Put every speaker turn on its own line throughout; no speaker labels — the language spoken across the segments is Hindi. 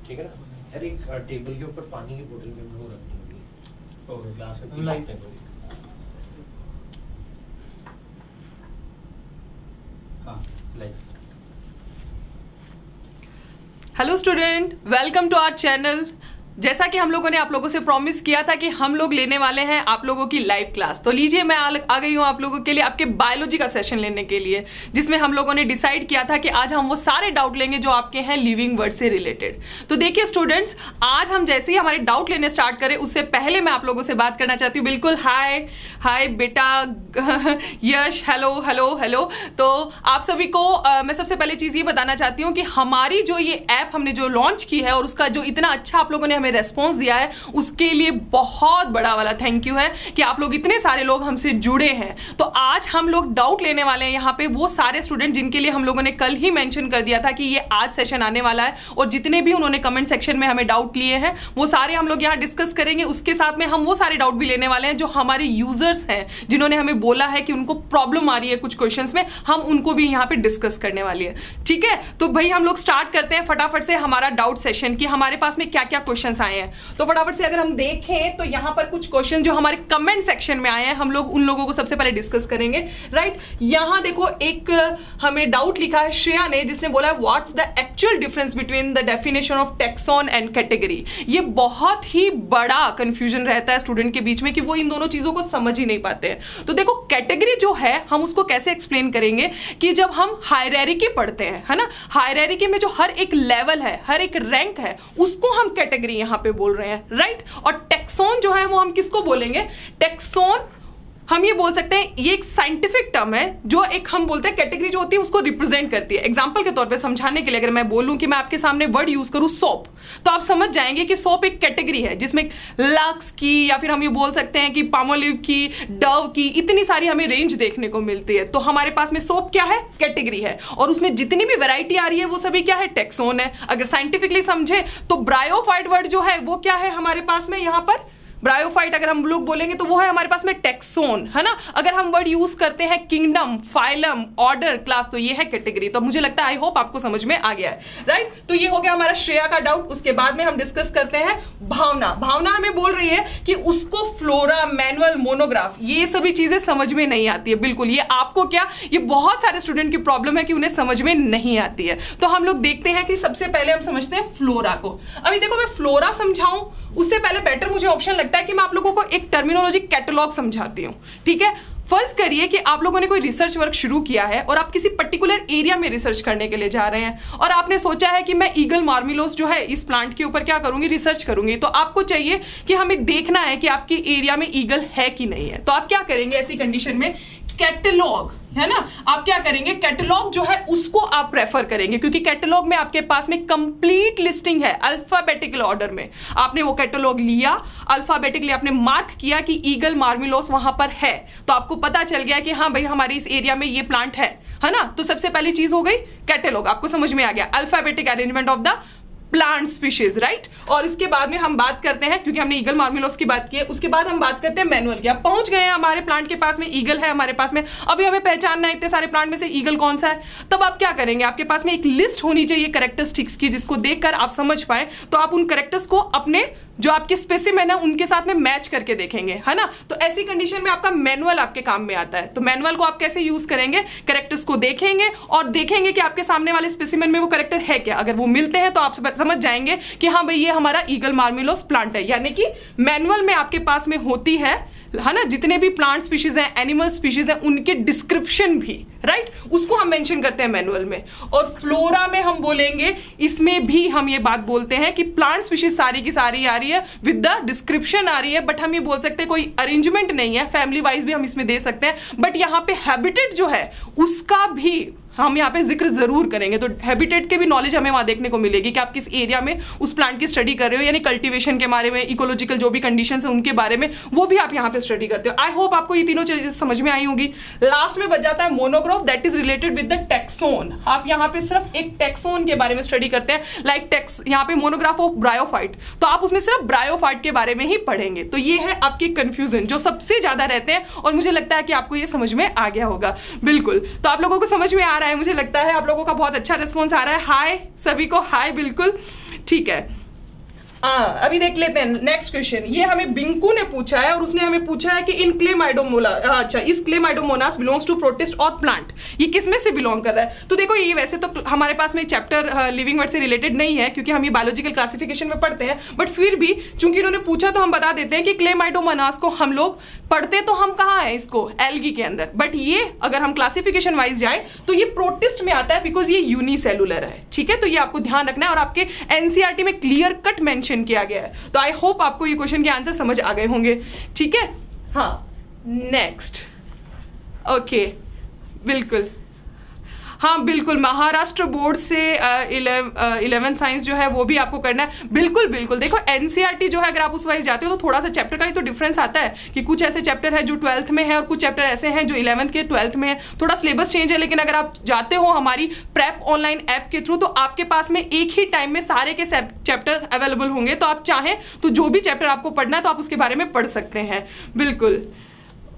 ठीक है ना यार। एक टेबल के ऊपर पानी की बोतल भी हम लोग रखनी होगी और ग्लास में पी सकते हैं। हाँ like
hello student, welcome to our channel. जैसा कि हम लोगों ने आप लोगों से प्रॉमिस किया था कि हम लोग लेने वाले हैं आप लोगों की लाइव क्लास, तो लीजिए मैं आ गई हूँ आप लोगों के लिए आपके बायोलॉजी का सेशन लेने के लिए, जिसमें हम लोगों ने डिसाइड किया था कि आज हम वो सारे डाउट लेंगे जो आपके हैं लिविंग वर्ड से रिलेटेड। तो देखिए स्टूडेंट्स, आज हम जैसे ही हमारे डाउट लेने स्टार्ट करें उससे पहले मैं आप लोगों से बात करना चाहती हूँ। बिल्कुल हाय हाय बेटा यश, हेलो हेलो हेलो। तो आप सभी को मैं सबसे पहले चीज़ ये बताना चाहती हूँ कि हमारी जो ये ऐप हमने जो लॉन्च की है और उसका जो इतना अच्छा आप लोगों ने हमें रेस्पॉन्स दिया है उसके लिए बहुत बड़ा वाला थैंक यू है कि आप लोग इतने सारे लोग हमसे जुड़े हैं। तो आज हम लोग डाउट लेने वाले हैं यहाँ पे वो सारे स्टूडेंट जिनके लिए हम लोगों ने कल ही मेंशन कर दिया था कि ये आज सेशन आने वाला है, और जितने भी उन्होंने कमेंट सेक्शन में हमें डाउट लिए हैं वो सारे हम लोग यहाँ डिस्कस करेंगे। उसके साथ में हम वो सारे डाउट भी लेने वाले हैं जो हमारे यूजर्स हैं जिन्होंने हमें बोला है कि उनको प्रॉब्लम आ रही है कुछ क्वेश्चंस में, हम उनको भी यहाँ पे डिस्कस करने वाली है। ठीक है, तो भाई हम लोग स्टार्ट करते हैं फटाफट से हमारा डाउट सेशन कि हमारे पास में क्या क्या क्वेश्चंस आए हैं। तो फटाफट से अगर हम देखें तो यहाँ पर कुछ क्वेश्चन जो हमारे कमेंट सेक्शन में आए हैं हम लोग उन लोगों को सबसे पहले डिस्कस करेंगे। राइट, यहाँ देखो एक हमें डाउट लिखा है श्रेया ने, जिसने बोला है what's the actual difference between the definition of taxon and category. ये बहुत ही बड़ा कंफ्यूजन रहता है स्टूडेंट के बीच में कि वो इन दोनों चीजों को समझ ही नहीं पाते हैं। तो देखो कैटेगरी जो है हम उसको कैसे एक्सप्लेन करेंगे कि जब हम हायरार्की पढ़ते हैं, है ना, हायरार्की में जो हर एक लेवल है, हर एक रैंक है, उसको हम कैटेगरी यहां पे बोल रहे हैं। राइट, और टैक्सॉन जो है वो हम किसको बोलेंगे? टैक्सॉन हम ये बोल सकते हैं ये एक साइंटिफिक टर्म है जो एक हम बोलते हैं कैटेगरी जो होती है उसको रिप्रेजेंट करती है। एग्जांपल के तौर पे समझाने के लिए अगर मैं बोलूं कि मैं आपके सामने वर्ड यूज करूं सोप, तो आप समझ जाएंगे कि सोप एक कैटेगरी है जिसमें लक्स की या फिर हम ये बोल सकते हैं कि पामोलिव की, डव की, इतनी सारी हमें रेंज देखने को मिलती है। तो हमारे पास में सोप क्या है? कैटेगरी है, और उसमें जितनी भी वैरायटी आ रही है वो सभी क्या है? टैक्सॉन है। अगर साइंटिफिकली समझे तो ब्रायोफाइट वर्ड जो है वो क्या है हमारे पास में? यहाँ पर ब्रायोफाइट अगर हम लोग बोलेंगे तो वो है हमारे पास में टैक्सॉन, है ना। अगर हम वर्ड यूज करते हैं किंगडम, फाइलम, ऑर्डर, क्लास, तो ये है कैटेगरी। तो मुझे लगता है आई होप आपको समझ में आ गया है। राइट, तो ये हो गया हमारा श्रेया का डाउट। उसके बाद में हम डिस्कस करते हैं भावना। भावना हमें बोल रही है कि उसको फ्लोरा, मैनुअल, मोनोग्राफ, ये सभी चीजें समझ में नहीं आती है। बिल्कुल, ये आपको क्या, ये बहुत सारे स्टूडेंट की प्रॉब्लम है कि उन्हें समझ में नहीं आती है। तो हम लोग देखते हैं कि सबसे पहले हम समझते हैं फ्लोरा को। अभी देखो मैं फ्लोरा समझाऊं उससे पहले बेटर मुझे ऑप्शन लगता है कि मैं आप लोगों को एक टर्मिनोलॉजी कैटलॉग समझाती हूं। ठीक है, फर्ज करिए कि आप लोगों ने कोई रिसर्च वर्क शुरू किया है और आप किसी पर्टिकुलर एरिया में रिसर्च करने के लिए जा रहे हैं, और आपने सोचा है कि मैं ईगल मार्मिलोस जो है इस प्लांट के ऊपर क्या करूंगी? रिसर्च करूंगी। तो आपको चाहिए कि हमें देखना है कि आपके एरिया में ईगल है कि नहीं है। तो आप क्या करेंगे ऐसी कंडीशन में? कैटलॉग, है ना, आप क्या करेंगे? कैटलॉग जो है उसको आप प्रेफर करेंगे, क्योंकि कैटलॉग में आपके पास में कंप्लीट लिस्टिंग है अल्फाबेटिकल ऑर्डर में। आपने वो कैटलॉग लिया, अल्फाबेटिकली आपने मार्क किया कि ईगल मार्मिलोस वहां पर है, तो आपको पता चल गया कि हाँ भाई हमारी इस एरिया में ये प्लांट है ना। तो सबसे पहली चीज हो गई कैटलॉग, आपको समझ में आ गया, alphabetic arrangement of the plant species. Right, और इसके बाद में हम बात करते हैं, क्योंकि हमने ईगल मार्मिलोस की बात की है, उसके बाद हम बात करते हैं मैनुअल की। अब पहुंच गए हैं हमारे प्लांट के पास में, ईगल है हमारे पास में, अभी हमें पहचानना है इतने सारे प्लांट में से ईगल कौन सा है। तब आप क्या करेंगे? आपके पास में एक लिस्ट होनी चाहिए कैरेक्टरिस्टिक्स की, जिसको देखकर आप समझ पाए। तो आप उन कैरेक्टर्स को अपने जो आपके स्पेसिमेन है उनके साथ में मैच करके देखेंगे, है ना। तो ऐसी कंडीशन में आपका मैनुअल आपके काम में आता है। तो मैनुअल को आप कैसे यूज करेंगे? कैरेक्टर्स को देखेंगे और देखेंगे कि आपके सामने वाले स्पेसिमेन में वो कैरेक्टर है क्या। अगर वो मिलते हैं तो आप समझ जाएंगे कि हाँ भाई ये हमारा ईगल मार्मिलोस प्लांट है। यानी कि मैनुअल में आपके पास में होती है ना, जितने भी प्लांट स्पीशीज हैं, एनिमल स्पीशीज हैं, उनके डिस्क्रिप्शन भी, राइट, उसको हम मेंशन करते हैं मैनुअल में। और फ्लोरा में हम बोलेंगे, इसमें भी हम ये बात बोलते हैं कि प्लांट स्पीशीज सारी की सारी आ रही है विद द डिस्क्रिप्शन आ रही है, बट हम ये बोल सकते हैं कोई अरेंजमेंट नहीं है, फैमिली वाइज भी हम इसमें दे सकते हैं, बट यहाँ पे हैबिटेट जो है उसका भी हम यहाँ पे जिक्र जरूर करेंगे। तो हैबिटेट के भी नॉलेज हमें वहाँ देखने को मिलेगी कि आप किस एरिया में उस प्लांट की स्टडी कर रहे हो, यानी कल्टीवेशन के बारे में, इकोलॉजिकल जो भी कंडीशंस है उनके बारे में, वो भी आप यहाँ पे स्टडी करते हो। आई होप आपको ये तीनों चीजें समझ में आई होगी। लास्ट में बच जाता है monograph, that is related with the taxon. आप यहाँ पे सिर्फ एक टैक्सॉन के बारे में स्टडी करते हैं, लाइक यहाँ पे मोनोग्राफ ऑफ ब्रायोफाइट, तो आप उसमें सिर्फ ब्रायोफाइट के बारे में ही पढ़ेंगे। तो ये है आपकी कंफ्यूजन जो सबसे ज्यादा रहते हैं, और मुझे लगता है कि आपको ये समझ में आ गया होगा। बिल्कुल, तो आप लोगों को समझ में आ रहा है, मुझे लगता है आप लोगों का बहुत अच्छा रिस्पॉन्स आ रहा है। हाय सभी को, हाय, बिल्कुल ठीक है, अभी देख लेते हैं नेक्स्ट क्वेश्चन। ये हमें बिंकू ने पूछा है और उसने हमें पूछा है कि इन अच्छा इस क्लेमाइडोमोनास बिलोंग्स टू प्रोटिस्ट और प्लांट, ये किस में से बिलोंग कर रहा है? तो देखो ये वैसे तो हमारे पास में चैप्टर लिविंग वर्ड से रिलेटेड नहीं है क्योंकि हम ये बायोलॉजिकल क्लासिफिकेशन में पढ़ते हैं, बट फिर भी चूंकि इन्होंने पूछा तो हम बता देते हैं कि क्लेमाइडोमोनास को हम लोग पढ़ते तो हम कहाँ है इसको, एल्गी के अंदर, बट ये अगर हम क्लासिफिकेशन वाइज जाए तो ये प्रोटिस्ट में आता है बिकॉज ये यूनिसेलुलर है। ठीक है, तो ये आपको ध्यान रखना है और आपके एनसीईआरटी में क्लियर कट मेंशन किया गया है। तो आई होप आपको ये क्वेश्चन के आंसर समझ आ गए होंगे। ठीक है, हाँ नेक्स्ट, ओके बिल्कुल, हाँ बिल्कुल, महाराष्ट्र बोर्ड से 11 साइंस जो है वो भी आपको करना है। बिल्कुल बिल्कुल, देखो एनसीईआरटी जो है अगर आप उस वाइज जाते हो तो थोड़ा सा चैप्टर का ही तो डिफरेंस आता है कि कुछ ऐसे चैप्टर है जो 12th में है और कुछ चैप्टर ऐसे हैं जो 11th के 12th में है, थोड़ा सिलेबस चेंज है। लेकिन अगर आप जाते हो हमारी प्रेप ऑनलाइन ऐप के थ्रू तो आपके पास में एक ही टाइम में सारे के चैप्टर्स अवेलेबल होंगे, तो आप चाहें तो जो भी चैप्टर आपको पढ़ना है तो आप उसके बारे में पढ़ सकते हैं। बिल्कुल,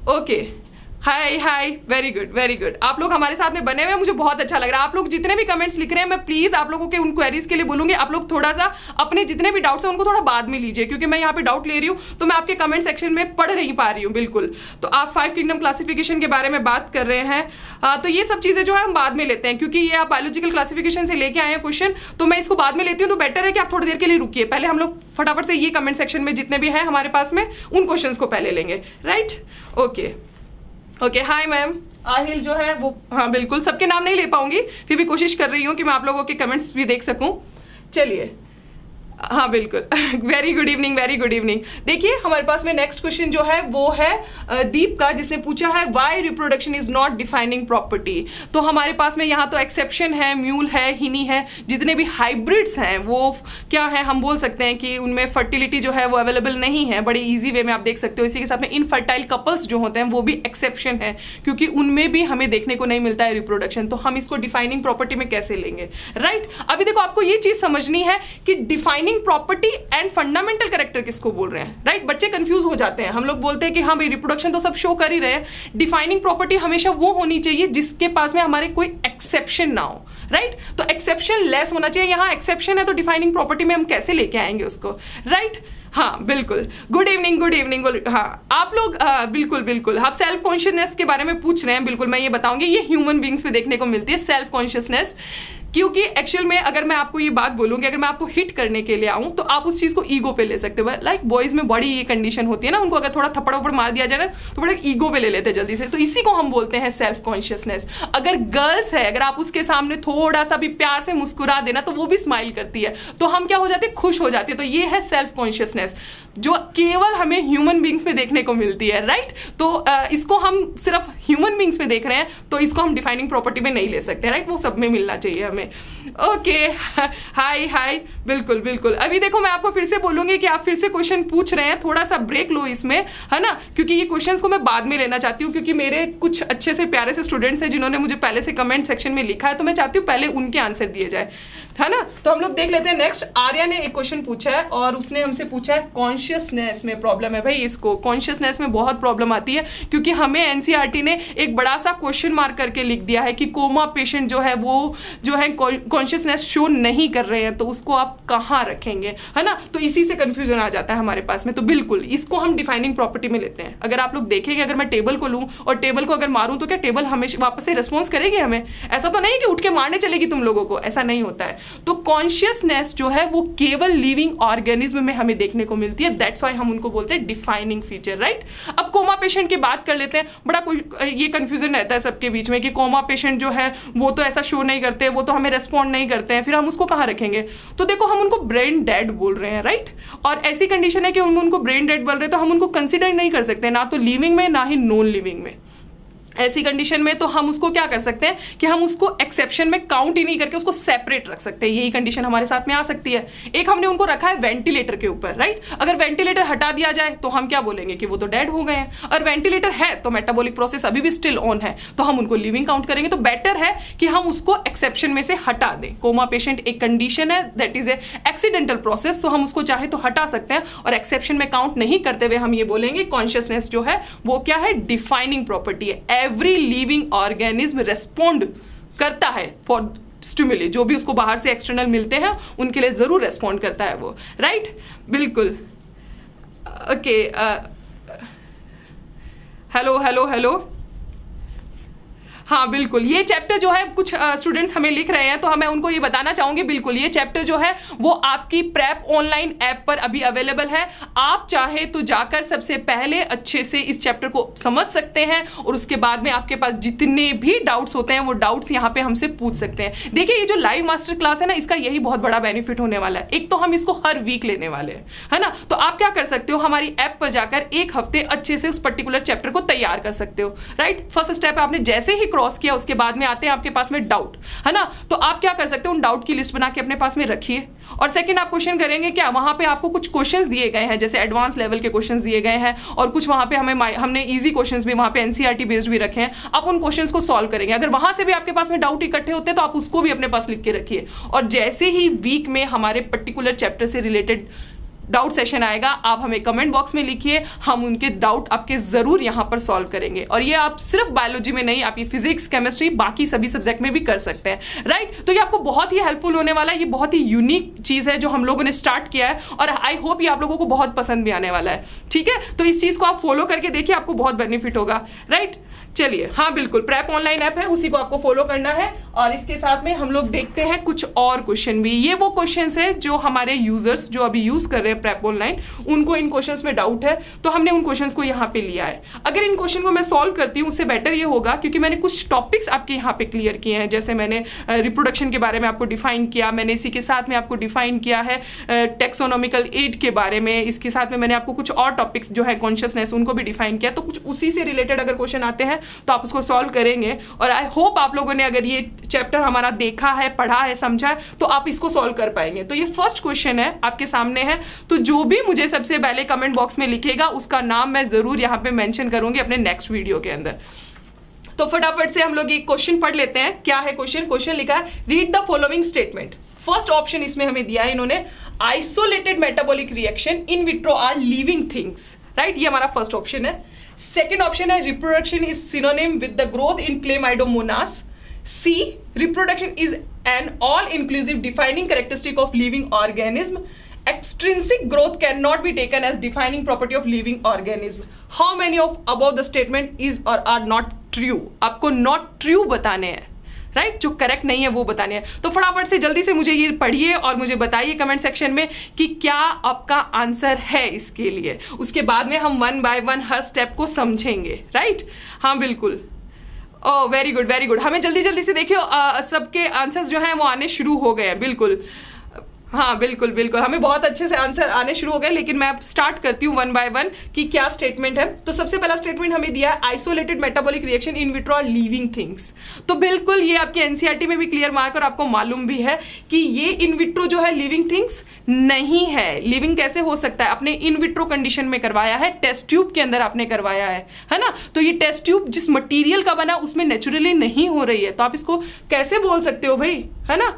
ओके, हाय हाय, वेरी गुड वेरी गुड, आप लोग हमारे साथ में बने हुए हैं, मुझे बहुत अच्छा लग रहा है। आप लोग जितने भी कमेंट्स लिख रहे हैं मैं प्लीज आप लोगों के उन क्वेरीज के लिए बोलूंगी, आप लोग थोड़ा सा अपने जितने भी डाउट्स हैं उनको थोड़ा बाद में लीजिए क्योंकि मैं यहाँ पे डाउट ले रही हूँ तो मैं आपके कमेंट सेक्शन में पढ़ नहीं पा रही हूँ। बिल्कुल, तो आप 5 किंगडम क्लासिफिकेशन के बारे में बात कर रहे हैं, तो ये सब चीजें जो है हम बाद में लेते हैं क्योंकि ये आप बायोलॉजिकल क्लासिफिकेशन से लेके आए हैं क्वेश्चन, तो मैं इसको बाद में लेती हूँ। तो बेटर है कि आप थोड़ी देर के लिए रुकिए, पहले हम लोग फटाफट से ये कमेंट सेक्शन में जितने भी हैं हमारे पास में उन क्वेश्चन को पहले लेंगे, right? Okay okay, hi ma'am, Aahil जो है वो, हाँ बिल्कुल, सबके नाम नहीं ले पाऊंगी, फिर भी कोशिश कर रही हूँ कि मैं आप लोगों के कमेंट्स भी देख सकूं। चलिए, हाँ बिल्कुल, very good evening, very good evening. देखिए हमारे पास में नेक्स्ट क्वेश्चन जो है वो है दीप का, जिसने पूछा है why reproduction is not defining property. तो हमारे पास में यहाँ तो एक्सेप्शन है, म्यूल है, हिनी है, जितने भी हाइब्रिड्स हैं वो क्या है, हम बोल सकते हैं कि उनमें फर्टिलिटी जो है वो अवेलेबल नहीं है, बड़े ईजी वे में आप देख सकते हो। इसी के साथ में इनफर्टाइल कपल्स जो होते हैं वो भी एक्सेप्शन है क्योंकि उनमें भी हमें देखने को नहीं मिलता है रिप्रोडक्शन, तो हम इसको डिफाइनिंग प्रॉपर्टी में कैसे लेंगे, राइट? अभी देखो आपको ये चीज समझनी है कि defining property and fundamental character किसको बोल रहे हैं, राइट? बच्चे कंफ्यूज हो जाते हैं, हम लोग बोलते हैं कि हाँ भाई रिप्रोडक्शन तो सब शो कर ही रहे हैं, डिफाइनिंग प्रॉपर्टी हमेशा वो होनी चाहिए जिसके पास में हमारे कोई एक्सेप्शन ना हो, राइट? तो एक्सेप्शन लेस होना चाहिए, यहाँ एक्सेप्शन है तो डिफाइनिंग प्रॉपर्टी में हम कैसे लेके आएंगे उसको, राइट? हाँ बिल्कुल, गुड इवनिंग गुड इवनिंग। हाँ आप लोग बिल्कुल बिल्कुल, आप सेल्फ कॉन्शियसनेस के बारे में पूछ रहे हैं, बिल्कुल मैं ये बताऊंगी, ये ह्यूमन बींग्स पे देखने को मिलती है सेल्फ कॉन्शियसनेस, क्योंकि एक्चुअल में अगर मैं आपको ये बात बोलूँगी, अगर मैं आपको हिट करने के लिए आऊँ तो आप उस चीज़ को ईगो पे ले सकते हो। लाइक बॉयज़ में बड़ी ये कंडीशन होती है ना, उनको अगर थोड़ा थप्पड़ वप्पड़ मार दिया जाए ना तो बड़ा ईगो पे ले लेते हैं जल्दी से, तो इसी को हम बोलते हैं सेल्फ कॉन्शियसनेस। अगर गर्ल्स है, अगर आप उसके सामने थोड़ा सा भी प्यार से मुस्कुरा देना तो वो भी स्माइल करती है, तो हम क्या हो जाते हैं, खुश हो जाते हैं। तो ये है सेल्फ कॉन्शियसनेस जो केवल हमें ह्यूमन बींग्स में देखने को मिलती है, राइट? तो इसको हम सिर्फ ह्यूमन बींग्स में देख रहे हैं तो इसको हम डिफाइनिंग प्रॉपर्टी में नहीं ले सकते, राइट? वो सब में मिलना चाहिए हमें। ओके, हाय हाय, बिल्कुल बिल्कुल। अभी देखो मैं आपको फिर से बोलूंगी कि आप फिर से क्वेश्चन पूछ रहे हैं, थोड़ा सा ब्रेक लो इसमें, है ना, क्योंकि ये क्वेश्चंस को मैं बाद में लेना चाहती हूँ क्योंकि मेरे कुछ अच्छे से प्यारे से स्टूडेंट्स हैं जिन्होंने मुझे पहले से कमेंट सेक्शन में लिखा है, तो मैं चाहती हूँ पहले उनके आंसर दिए जाए, है ना? तो हम लोग देख लेते हैं। नेक्स्ट आर्या ने एक क्वेश्चन पूछा है और उसने हमसे पूछा है कॉन्शियसनेस में प्रॉब्लम है। भाई इसको कॉन्शियसनेस में बहुत प्रॉब्लम आती है क्योंकि हमें एनसीईआरटी ने एक बड़ा सा क्वेश्चन मार्क करके लिख दिया है कि कोमा पेशेंट जो है वो जो है कॉन्शियसनेस शो नहीं कर रहे हैं, तो उसको आप कहाँ रखेंगे, है ना? तो इसी से कंफ्यूजन आ जाता है हमारे पास में। तो बिल्कुल इसको हम डिफाइनिंग प्रॉपर्टी में लेते हैं। अगर आप लोग देखेंगे, अगर मैं टेबल को लूँ और टेबल को अगर मारूँ तो क्या टेबल हमेशा वापस से रिस्पॉन्स करेगी हमें? ऐसा तो नहीं कि उठ के मारने चलेगी तुम लोगों को, ऐसा नहीं होता है। तो कॉन्शियसनेस जो है वो केवल लिविंग ऑर्गेनिज्म में हमें देखने को मिलती है, दैट्स व्हाई हम उनको बोलते हैं डिफाइनिंग फीचर, राइट? अब कोमा पेशेंट की बात कर लेते हैं। बड़ा ये कंफ्यूजन रहता है सबके बीच में कि कोमा पेशेंट जो है वो तो ऐसा शो नहीं करते, वो तो हमें रेस्पॉन्ड नहीं करते हैं, फिर हम उसको कहाँ रखेंगे? तो देखो हम उनको ब्रेन डेड बोल रहे हैं, राइट? और ऐसी कंडीशन है कि हम उनको ब्रेन डेड बोल रहे हैं तो हम उनको कंसिडर नहीं कर सकते, ना तो लिविंग में ना ही नॉन लिविंग में। ऐसी कंडीशन में तो हम उसको क्या कर सकते हैं कि हम उसको एक्सेप्शन में काउंट ही नहीं करके उसको सेपरेट रख सकते हैं। यही कंडीशन हमारे साथ में आ सकती है। एक हमने उनको रखा है वेंटिलेटर के ऊपर, राइट? अगर वेंटिलेटर हटा दिया जाए तो हम क्या बोलेंगे कि वो तो डेड हो गए हैं, और वेंटिलेटर है तो मेटाबॉलिक प्रोसेस अभी भी स्टिल ऑन है, तो हम उनको लिविंग काउंट करेंगे। तो बेटर है कि हम उसको एक्सेप्शन में से हटा दें। कोमा पेशेंट एक कंडीशन है, that is a accidental process, तो हम उसको चाहे तो हटा सकते हैं और एक्सेप्शन में काउंट नहीं करते हुए हम ये बोलेंगे कॉन्शियसनेस जो है वो क्या है, डिफाइनिंग प्रॉपर्टी है। एवरी लिविंग ऑर्गेनिज्म रेस्पॉन्ड करता है फॉर स्टिमुली, जो भी उसको बाहर से एक्सटर्नल मिलते हैं उनके लिए ज़रूर रेस्पॉन्ड करता है वो, राइट? बिल्कुल। ओके, हेलो हेलो हेलो, हाँ बिल्कुल। ये चैप्टर जो है कुछ स्टूडेंट्स हमें लिख रहे हैं, तो मैं उनको ये बताना चाहूँगी, बिल्कुल ये चैप्टर जो है वो आपकी प्रेप ऑनलाइन ऐप पर अभी अवेलेबल है। आप चाहे तो जाकर सबसे पहले अच्छे से इस चैप्टर को समझ सकते हैं और उसके बाद में आपके पास जितने भी डाउट्स होते हैं वो डाउट्स यहाँ पे हमसे पूछ सकते हैं। देखिए ये जो लाइव मास्टर क्लास है ना, इसका यही बहुत बड़ा बेनिफिट होने वाला है। एक तो हम इसको हर वीक लेने वाले हैं, है ना? तो आप क्या कर सकते हो, हमारी ऐप पर जाकर एक हफ्ते अच्छे से उस पर्टिकुलर चैप्टर को तैयार कर सकते हो, राइट? फर्स्ट स्टेप आपने जैसे ही क्रॉस किया, उसके बाद में आते हैं आपके पास में डाउट, है ना? तो आप क्या कर सकते हो, उन डाउट की लिस्ट बना के अपने पास में रखिए। और सेकंड आप क्वेश्चन करेंगे क्या, वहां पे आपको कुछ क्वेश्चंस दिए गए हैं, जैसे एडवांस लेवल के क्वेश्चंस दिए गए हैं, और कुछ वहां पे हमने इजी क्वेश्चंस भी वहां पे एनसीईआरटी बेस्ड भी रखे हैं। आप उन क्वेश्चंस को सॉल्व करेंगे। अगर वहां से भी आपके पास में डाउट इकट्ठे होते हैं तो आप उसको भी अपने पास लिख के रखिए। और जैसे ही वीक में हमारे पर्टिकुलर चैप्टर से रिलेटेड डाउट सेशन आएगा, आप हमें कमेंट बॉक्स में लिखिए, हम उनके डाउट आपके जरूर यहाँ पर सॉल्व करेंगे। और ये आप सिर्फ बायोलॉजी में नहीं, आप ये फिजिक्स, केमिस्ट्री, बाकी सभी सब्जेक्ट में भी कर सकते हैं, राइट? तो ये आपको बहुत ही हेल्पफुल होने वाला है। ये बहुत ही यूनिक चीज़ है जो हम लोगों ने स्टार्ट किया है, और आई होप ये आप लोगों को बहुत पसंद भी आने वाला है, ठीक है? तो इस चीज़ को आप फॉलो करके देखिए, आपको बहुत बेनिफिट होगा, राइट? चलिए, हाँ बिल्कुल, प्रेप ऑनलाइन ऐप है, उसी को आपको फॉलो करना है। और इसके साथ में हम लोग देखते हैं कुछ और क्वेश्चन भी। ये वो क्वेश्चंस है जो हमारे यूजर्स जो अभी यूज कर रहे हैं प्रेप ऑनलाइन, उनको इन क्वेश्चंस में डाउट है, तो हमने उन क्वेश्चंस को यहाँ पे लिया है। अगर इन क्वेश्चन को मैं सॉल्व करती हूँ, उससे बेटर ये होगा क्योंकि मैंने कुछ टॉपिक्स आपके यहाँ पे क्लियर किए हैं। जैसे मैंने रिप्रोडक्शन के बारे में आपको डिफाइन किया, मैंने इसी के साथ में आपको डिफाइन किया है टेक्सोनॉमिकल एड के बारे में, इसके साथ में मैंने आपको कुछ और टॉपिक्स जो है कॉन्शियसनेस, उनको भी डिफाइन किया। तो कुछ उसी से रिलेटेड अगर क्वेश्चन आते हैं तो आप उसको सॉल्व करेंगे। और आई होप आप लोगों ने अगर ये चैप्टर हमारा देखा है, पढ़ा है, समझा है, तो आप इसको सॉल्व कर पाएंगे। तो ये फर्स्ट क्वेश्चन है, आपके सामने है। तो जो भी मुझे सबसे पहले कमेंट बॉक्स में लिखेगा उसका नाम मैं जरूर यहाँ पे मेंशन करूंगी अपने नेक्स्ट वीडियो के अंदर। तो फटाफट से हम लोग ये क्वेश्चन पढ़ लेते हैं। क्या है क्वेश्चन? क्वेश्चन लिखा है, read the following statement. First option इसमें हमें दिया है इन्होंने, isolated metabolic reaction in vitro are living things, right? ये हमारा फर्स्ट ऑप्शन है। सेकेंड ऑप्शन है, reproduction is synonym with the growth in Chlamydomonas. C, reproduction is an all inclusive defining characteristic of living organism. Extrinsic growth cannot be taken as defining property of living organism. How many of above the statement is or are not true? आपको not true बताने हैं, राइट? जो करेक्ट नहीं है वो बताने हैं। तो फटाफट से जल्दी से मुझे ये पढ़िए और मुझे बताइए कमेंट सेक्शन में कि क्या आपका आंसर है इसके लिए। उसके बाद में हम one by one her step को समझेंगे, राइट? हाँ बिल्कुल। Oh very good, very good. हमें जल्दी जल्दी से देखियो, सबके आंसर्स जो हैं वो आने शुरू हो गए हैं, बिल्कुल। हाँ बिल्कुल बिल्कुल, हमें बहुत अच्छे से आंसर आने शुरू हो गए। लेकिन मैं अब स्टार्ट करती हूँ वन बाय वन कि क्या स्टेटमेंट है। तो सबसे पहला स्टेटमेंट हमें दिया है, isolated metabolic reaction in vitro are living things. तो बिल्कुल ये आपकी एनसीईआरटी में भी क्लियर मार्क और आपको मालूम भी है कि ये इन विट्रो जो है लिविंग थिंग्स नहीं है। लिविंग कैसे हो सकता है? आपने इन विट्रो कंडीशन में करवाया है, टेस्ट ट्यूब के अंदर आपने करवाया है ना? तो ये टेस्ट ट्यूब जिस मटीरियल का बना उसमें नेचुरली नहीं हो रही है, तो आप इसको कैसे बोल सकते हो भाई, है ना?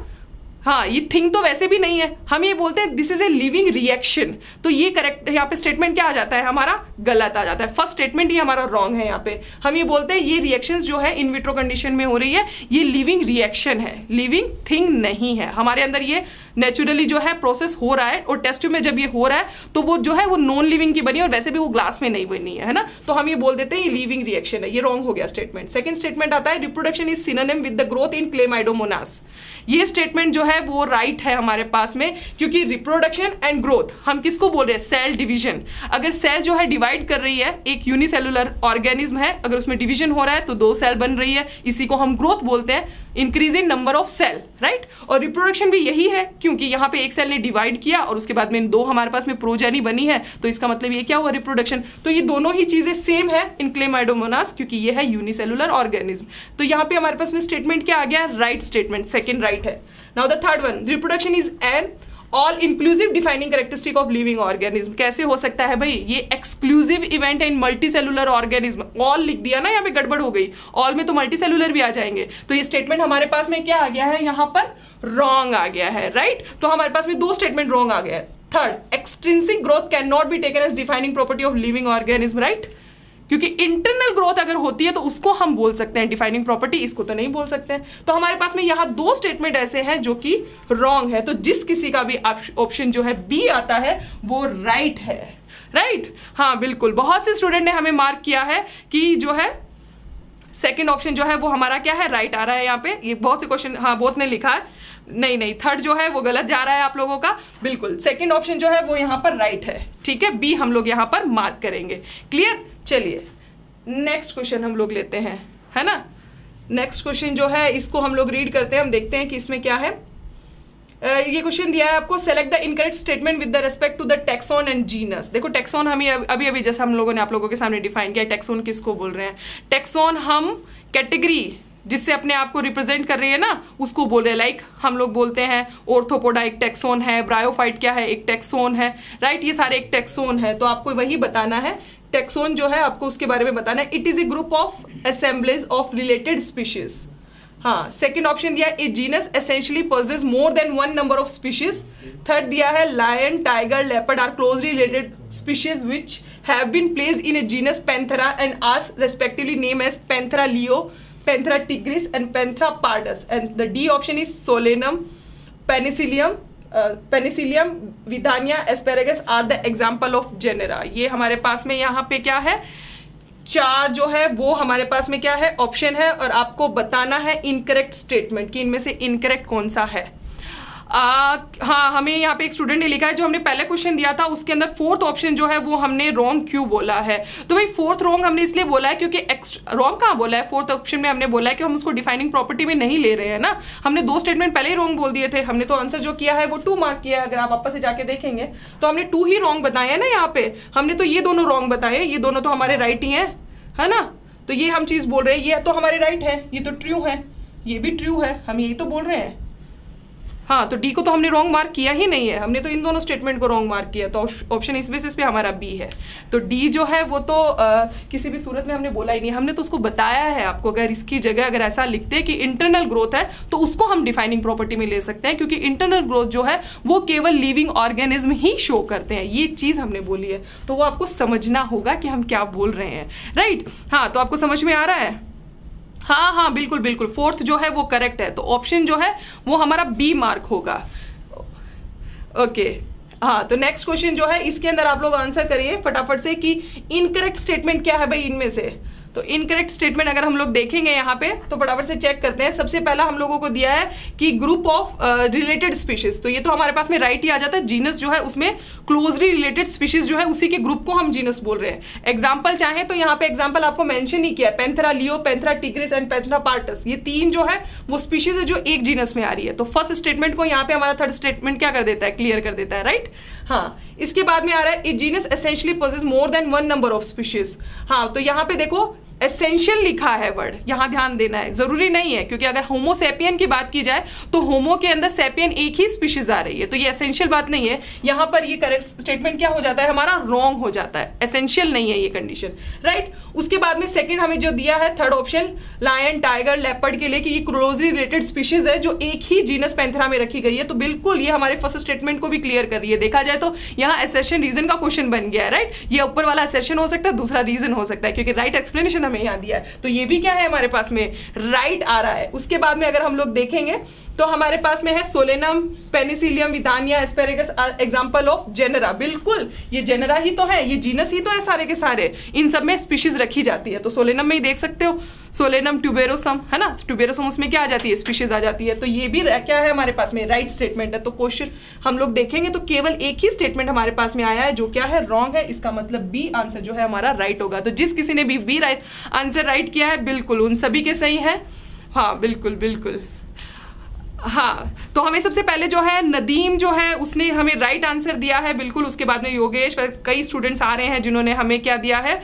हाँ, ये थिंग तो वैसे भी नहीं है। हम ये बोलते हैं this is a living reaction. तो ये करेक्ट, यहाँ पे स्टेटमेंट क्या आ जाता है हमारा? गलत आ जाता है। फर्स्ट स्टेटमेंट ये हमारा रॉन्ग है। यहाँ पे हम ये बोलते हैं ये रिएक्शंस जो है इन विट्रो कंडीशन में हो रही है, ये लिविंग रिएक्शन है, लिविंग थिंग नहीं है। हमारे अंदर ये नेचुरली जो है प्रोसेस हो रहा है, और टेस्ट ट्यूब में जब ये हो रहा है तो वो जो है वो नॉन लिविंग की बनी, और वैसे भी वो ग्लास में नहीं बनी है ना? तो हम ये बोल देते हैं ये लिविंग रिएक्शन है। ये रॉन्ग हो गया स्टेटमेंट। सेकंड स्टेटमेंट आता है, reproduction is synonym with the growth in Chlamydomonas. ये स्टेटमेंट जो है वो राइट है हमारे पास में, क्योंकि रिप्रोडक्शन एंड ग्रोथ हम किसको बोल रहे हैं? Cell division. अगर सेल जो है डिवाइड कर रही है, एक यूनिसेलुलर ऑर्गेनिज्म है, अगर उसमें डिवीजन हो रहा है तो 2 सेल बन रही है, इसी को हम ग्रोथ बोलते हैं, increase in number of cell, right? और रिप्रोडक्शन भी यही है, क्योंकि यहाँ पे एक सेल ने डिवाइड किया और उसके बाद में 2 हमारे पास में प्रोजेनी बनी है, तो इसका मतलब ये क्या हुआ? रिप्रोडक्शन। तो ये दोनों ही चीजें सेम है इन क्लेमाइडोमोनास, क्योंकि ये है यूनिसेलुलर ऑर्गेनिज्म। तो यहाँ पे हमारे पास में स्टेटमेंट क्या आ गया? राइट स्टेटमेंट, सेकंड राइट है। Now the third one, reproduction is an all inclusive defining characteristic of living organism. कैसे हो सकता है भाई? ये एक्सक्लूसिव इवेंट है इन मल्टी सेलुलर ऑर्गेनिज्म। ऑल लिख दिया ना, यहाँ पे गड़बड़ हो गई। ऑल में तो मल्टी सेलुलर भी आ जाएंगे। तो ये स्टेटमेंट हमारे पास में क्या आ गया है? यहाँ पर रॉन्ग आ गया है, राइट? तो हमारे पास में 2 स्टेटमेंट रॉन्ग आ गया है। Third, extrinsic growth can not be taken as defining property of living organism, right? क्योंकि इंटरनल ग्रोथ अगर होती है तो उसको हम बोल सकते हैं डिफाइनिंग प्रॉपर्टी, इसको तो नहीं बोल सकते हैं। तो हमारे पास में यहाँ 2 स्टेटमेंट ऐसे हैं जो कि रॉन्ग है। तो जिस किसी का भी ऑप्शन जो है बी आता है वो राइट है, राइट। हाँ बिल्कुल, बहुत से स्टूडेंट ने हमें मार्क किया है कि जो है सेकंड ऑप्शन जो है वो हमारा क्या है, राइट आ रहा है यहाँ पे। ये बहुत से क्वेश्चन, हाँ बहुत ने लिखा है, नहीं थर्ड जो है वो गलत जा रहा है आप लोगों का। बिल्कुल सेकंड ऑप्शन जो है वो यहाँ पर राइट है, ठीक है। बी हम लोग यहाँ पर मार्क करेंगे, क्लियर। चलिए नेक्स्ट क्वेश्चन हम लोग लेते हैं, है ना। नेक्स्ट क्वेश्चन जो है इसको हम लोग रीड करते हैं, हम देखते हैं कि इसमें क्या है। ये क्वेश्चन दिया है आपको, select the incorrect statement with the respect to the taxon and genus. देखो टेक्सोन हमें अभी जैसा हम लोगों ने आप लोगों के सामने डिफाइन किया, टेक्सोन किसको बोल रहे हैं। टेक्सोन हम कैटेगरी जिससे अपने आप को रिप्रेजेंट कर रही है ना उसको बोल रहे हैं। लाइक हम लोग बोलते हैं ऑर्थोपोडा एक टेक्सोन है, ब्रायोफाइट क्या है, एक टेक्सोन है, राइट। ये सारे एक टेक्सोन है, तो आपको वही बताना है। टेक्सोन जो है आपको उसके बारे में बताना है। It is a group of assemblage of related species. हाँ, सेकंड ऑप्शन दिया a genus essentially possess more than 1 number of species. Third दिया है lion, tiger, leopard are closely related species which have been placed in a genus Panthera and are respectively name as Panthera leo, Panthera tigris and Panthera pardus. And the D option is Solanum, Penicillium, Withania, Asparagus are the example of genera. ये हमारे पास में यहाँ पे क्या है, 4 जो है वो हमारे पास में क्या है, ऑप्शन है, और आपको बताना है इनकरेक्ट स्टेटमेंट कि इनमें से इनकरेक्ट कौन सा है। हाँ, हमें यहाँ पे एक स्टूडेंट ने लिखा है जो हमने पहले क्वेश्चन दिया था उसके अंदर 4th ऑप्शन जो है वो हमने रॉन्ग क्यों बोला है। तो भाई 4th रॉन्ग हमने इसलिए बोला है क्योंकि रॉन्ग कहाँ बोला है, 4th ऑप्शन में हमने बोला है कि हम उसको डिफाइनिंग प्रॉपर्टी में नहीं ले रहे हैं ना। हमने 2 स्टेटमेंट पहले ही रॉन्ग बोल दिए थे। हमने तो आंसर जो किया है वो 2 मार्क किया है। अगर आप वापस से जाके देखेंगे तो हमने 2 ही रॉन्ग बताए हैं ना। यहाँ पे हमने तो ये दोनों रॉन्ग बताए हैं, ये दोनों तो हमारे राइट ही हैं, है ना। तो ये हम चीज़ बोल रहे हैं, ये तो हमारे राइट है, ये तो ट्रू है, ये भी ट्रू है, हम यही तो बोल रहे हैं। हाँ, तो डी को तो हमने रॉन्ग मार्क किया ही नहीं है, हमने तो इन दोनों स्टेटमेंट को रॉन्ग मार्क किया। तो ऑप्शन इस बेसिस पे हमारा बी है। तो डी जो है वो तो किसी भी सूरत में हमने बोला ही नहीं, हमने तो उसको बताया है आपको। अगर इसकी जगह अगर ऐसा लिखते हैं कि इंटरनल ग्रोथ है तो उसको हम डिफाइनिंग प्रॉपर्टी में ले सकते हैं, क्योंकि इंटरनल ग्रोथ जो है वो केवल लिविंग ऑर्गेनिज्म ही शो करते हैं। ये चीज़ हमने बोली है, तो वो आपको समझना होगा कि हम क्या बोल रहे हैं, राइट। हाँ, तो आपको समझ में आ रहा है। हाँ बिल्कुल बिल्कुल, 4th जो है वो करेक्ट है। तो ऑप्शन जो है वो हमारा बी मार्क होगा। ओके, हाँ, तो नेक्स्ट क्वेश्चन जो है इसके अंदर आप लोग आंसर करिए फटाफट से कि इनकरेक्ट स्टेटमेंट क्या है भाई इनमें से। तो इनकरेक्ट स्टेटमेंट अगर हम लोग देखेंगे यहाँ पे तो फटाफट से चेक करते हैं। सबसे पहला हम लोगों को दिया है कि ग्रुप ऑफ रिलेटेड स्पीशीज, तो ये तो हमारे पास में राइट ही आ जाता है। जीनस जो है उसमें क्लोजली रिलेटेड स्पीशीज जो है उसी के ग्रुप को हम जीनस बोल रहे हैं। एग्जाम्पल चाहे तो यहाँ पे एग्जाम्पल आपको मेंशन ही किया है, Panthera leo, Panthera tigris and Panthera parts. ये 3 जो है वो स्पीशीज है जो एक जीनस में आ रही है। तो फर्स्ट स्टेटमेंट को यहाँ पे हमारा थर्ड स्टेटमेंट क्या कर देता है, क्लियर कर देता है, राइट। हाँ, इसके बाद में आ रहा है a genus essentially possess more than 1 number of species. हाँ, तो यहाँ पे देखो एसेंशियल लिखा है वर्ड, यहाँ ध्यान देना है, जरूरी नहीं है, क्योंकि अगर होमो सेपियन की बात की जाए तो होमो के अंदर सेपियन एक ही स्पीशीज आ रही है, तो ये एसेंशियल बात नहीं है। यहाँ पर ये करेक्ट स्टेटमेंट क्या हो जाता है हमारा, रॉन्ग हो जाता है, एसेंशियल नहीं है ये कंडीशन, राइट। उसके बाद में सेकंड हमें जो दिया है third option lion, tiger, leopard के लिए कि ये क्लोजली रिलेटेड स्पीशीज है जो एक ही जीनस पैंथेरा में रखी गई है, तो बिल्कुल ये हमारे फर्स्ट स्टेटमेंट को भी क्लियर कर रही है। देखा जाए तो यहाँ असर्शन रीजन का क्वेश्चन बन गया है, राइट। ये ऊपर वाला असर्शन हो सकता है, दूसरा रीजन हो सकता है, क्योंकि राइट एक्सप्लेनेशन हमें यहाँ दिया है, तो ये भी क्या है हमारे पास में राइट आ रहा है। उसके बाद में अगर हम लोग देखेंगे तो हमारे पास में है Solanum, Penicillium, Withania, Asparagus example of genera. बिल्कुल ये जेनेरा ही तो है, ये जीनस ही तो है सारे के सारे, इन सब में स्पीशीज रखी जाती है। तो सोलेनम में ही देख सकते हो, सोलेनम ट्यूबेरोसम है ना, ट्यूबेरोसम उसमें क्या आ जाती है, स्पीशीज आ जाती है। तो ये भी क्या है हमारे पास में राइट स्टेटमेंट है। तो क्वेश्चन हम लोग देखेंगे तो केवल एक ही स्टेटमेंट हमारे पास में आया है जो क्या है, रॉन्ग है। इसका मतलब बी आंसर जो है हमारा राइट होगा। तो जिस किसी ने भी बी राइट आंसर राइट किया है बिल्कुल उन सभी के सही है। हाँ बिल्कुल बिल्कुल। हाँ, तो हमें सबसे पहले जो है नदीम जो है उसने हमें राइट आंसर दिया है बिल्कुल। उसके बाद में योगेश, कई स्टूडेंट्स आ रहे हैं जिन्होंने हमें क्या दिया है,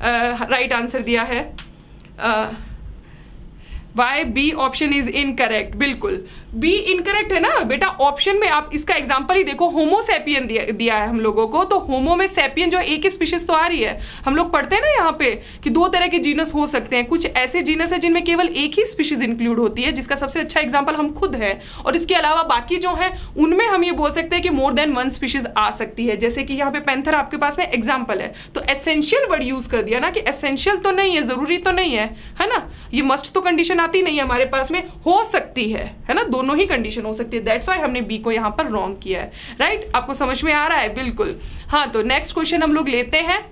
राइट आंसर दिया है। Why B option is incorrect, बिल्कुल बी इनकरेक्ट है ना बेटा। ऑप्शन में आप इसका एग्जांपल ही देखो, होमोसेपियन दिया है हम लोगों को, तो होमो में सेपियन जो एक ही स्पीशीज तो आ रही है। हम लोग पढ़ते हैं ना यहाँ पे कि 2 तरह के जीनस हो सकते हैं, कुछ ऐसे जीनस है जिनमें केवल एक ही स्पीशीज इंक्लूड होती है, जिसका सबसे अच्छा एग्जाम्पल हम खुद हैं, और इसके अलावा बाकी जो है उनमें हम ये बोल सकते हैं कि मोर देन 1 स्पीशीज आ सकती है। जैसे कि यहाँ पे पैंथर आपके पास में एग्जाम्पल है, तो एसेंशियल वर्ड यूज कर दिया ना कि एसेंशियल तो नहीं है, जरूरी तो नहीं है ना, ये मस्ट तो कंडीशन आती नहीं है हमारे पास में, हो सकती है ना, दोनों ही कंडीशन हो सकती है। दैट्स व्हाई हमने बी को यहाँ पर रॉन्ग किया है। राइट, आपको समझ में आ रहा है? बिल्कुल। हाँ, तो नेक्स्ट क्वेश्चन हम लोग लेते हैं।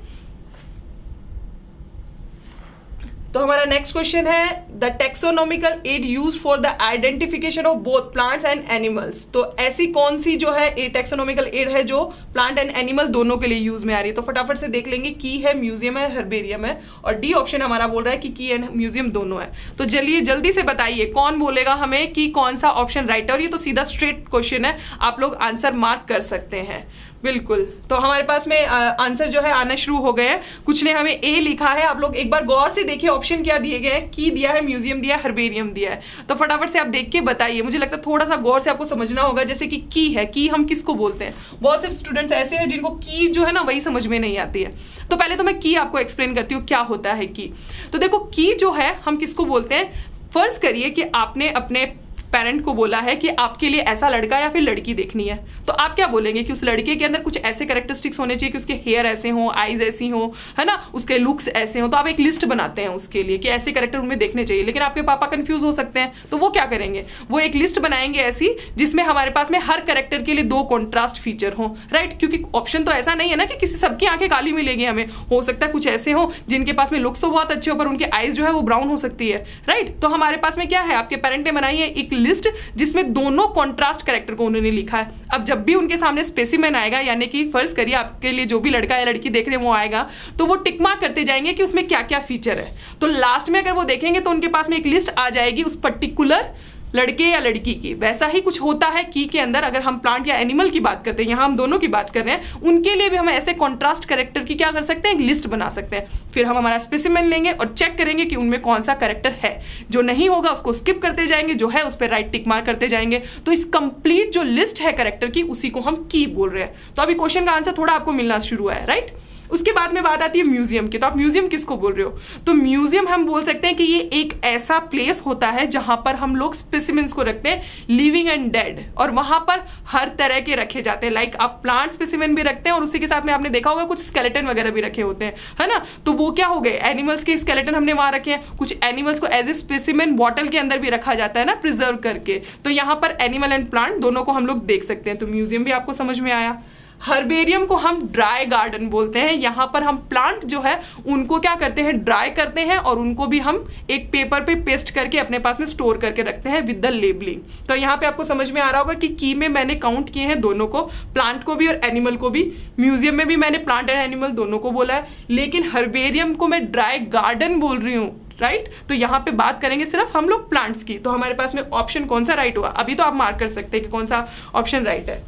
तो हमारा नेक्स्ट क्वेश्चन है the taxonomical aid use for the identification of both plants and animals. तो ऐसी कौन सी जो है टेक्सोनॉमिकल एड है जो प्लांट एंड एनिमल दोनों के लिए यूज में आ रही है? तो फटाफट से देख लेंगे, की है, म्यूजियम है, हर्बेरियम है, और डी ऑप्शन हमारा बोल रहा है कि की एंड म्यूजियम दोनों है। तो चलिए जल्दी से बताइए कौन बोलेगा हमें कि कौन सा ऑप्शन राइट है। और ये तो सीधा स्ट्रेट क्वेश्चन है, आप लोग आंसर मार्क कर सकते हैं। बिल्कुल, तो हमारे पास में आंसर जो है आना शुरू हो गए हैं। कुछ ने हमें ए लिखा है, आप लोग एक बार गौर से देखिए ऑप्शन क्या दिए गए हैं, की दिया है, म्यूजियम दिया है, हर्बेरियम दिया है। तो फटाफट से आप देख के बताइए, मुझे लगता है थोड़ा सा गौर से आपको समझना होगा। जैसे कि की है, की हम किसको बोलते हैं? बहुत से स्टूडेंट्स ऐसे हैं जिनको की जो है ना वही समझ में नहीं आती है। तो पहले तो मैं की आपको एक्सप्लेन करती हूँ क्या होता है की। तो देखो, की जो है हम किसको बोलते हैं? फर्ज करिए कि आपने अपने पेरेंट को बोला है कि आपके लिए ऐसा लड़का या फिर लड़की देखनी है, तो आप क्या बोलेंगे कि उस लड़के के अंदर कुछ ऐसे कैरेक्टरिस्टिक्स होने चाहिए कि उसके हेयर ऐसे हो, आईज ऐसी हो, है ना, उसके लुक्स ऐसे हो। तो आप एक लिस्ट बनाते हैं उसके लिए कि ऐसे कैरेक्टर उनमें देखने चाहिए। लेकिन आपके पापा कंफ्यूज हो सकते हैं, तो वो क्या करेंगे? वो एक लिस्ट बनाएंगे ऐसी जिसमें हमारे पास में हर कैरेक्टर के लिए 2 कॉन्ट्रास्ट फीचर हो। राइट, क्योंकि ऑप्शन तो ऐसा नहीं है ना कि किसी सबकी आंखें काली मिलेगी हमें। हो सकता है कुछ ऐसे हो जिनके पास में लुक्स तो बहुत अच्छे हो पर उनके आईज जो है वो ब्राउन हो सकती है। राइट, तो हमारे पास में क्या है, आपके पेरेंट ने बनाई है एक लिस्ट जिसमें दोनों कॉन्ट्रास्ट कैरेक्टर को उन्होंने लिखा है। अब जब भी उनके सामने स्पेसिमेन आएगा, यानी कि फर्ज करिए आपके लिए जो भी लड़का या लड़की देख रहे हैं वो आएगा, तो वो टिक मार्क करते जाएंगे कि उसमें क्या क्या फीचर है। तो लास्ट में अगर वो देखेंगे तो उनके पास में एक लिस्ट आ जाएगी उस पर्टिकुलर लड़के या लड़की की। वैसा ही कुछ होता है की के अंदर। अगर हम प्लांट या एनिमल की बात करते हैं, यहाँ हम दोनों की बात कर रहे हैं, उनके लिए भी हम ऐसे कॉन्ट्रास्ट कैरेक्टर की क्या कर सकते हैं, एक लिस्ट बना सकते हैं। फिर हम हमारा स्पेसिमेन लेंगे और चेक करेंगे कि उनमें कौन सा कैरेक्टर है। जो नहीं होगा उसको स्किप करते जाएंगे, जो है उस पर राइट टिक मार्क करते जाएंगे। तो इस कंप्लीट जो लिस्ट है कैरेक्टर की, उसी को हम की बोल रहे हैं। तो अभी क्वेश्चन का आंसर थोड़ा आपको मिलना शुरू है। राइट, उसके बाद में बात आती है म्यूजियम की। तो आप म्यूजियम किसको बोल रहे हो? तो म्यूजियम हम बोल सकते हैं कि ये एक ऐसा प्लेस होता है जहां पर हम लोग स्पेसिमेंस को रखते हैं, लिविंग एंड डेड, और वहां पर हर तरह के रखे जाते हैं। लाइक आप प्लांट स्पेसिमेन भी रखते हैं और उसी के साथ में आपने देखा होगा कुछ स्केलेटन वगैरह भी रखे होते हैं, है ना। तो वो क्या हो गए, एनिमल्स के स्केलेटन हमने वहां रखे हैं। कुछ एनिमल्स को एज ए स्पेसिमेन बॉटल के अंदर भी रखा जाता है ना, प्रिजर्व करके। तो यहाँ पर एनिमल एंड प्लांट दोनों को हम लोग देख सकते हैं। तो म्यूजियम भी आपको समझ में आया। हर्बेरियम को हम ड्राई गार्डन बोलते हैं। यहाँ पर हम प्लांट जो है उनको क्या करते हैं, ड्राई करते हैं और उनको भी हम एक पेपर पे पेस्ट करके अपने पास में स्टोर करके रखते हैं विद द लेबलिंग। तो यहाँ पे आपको समझ में आ रहा होगा कि की में मैंने काउंट किए हैं दोनों को, प्लांट को भी और एनिमल को भी। म्यूजियम में भी मैंने प्लांट एंड एनिमल दोनों को बोला है, लेकिन हर्बेरियम को मैं ड्राई गार्डन बोल रही हूँ। राइट, तो यहाँ पे बात करेंगे सिर्फ हम लोग प्लांट्स की। तो हमारे पास में ऑप्शन कौन सा राइट हुआ? अभी तो आप मार्क कर सकते हैं कि कौन सा ऑप्शन राइट है।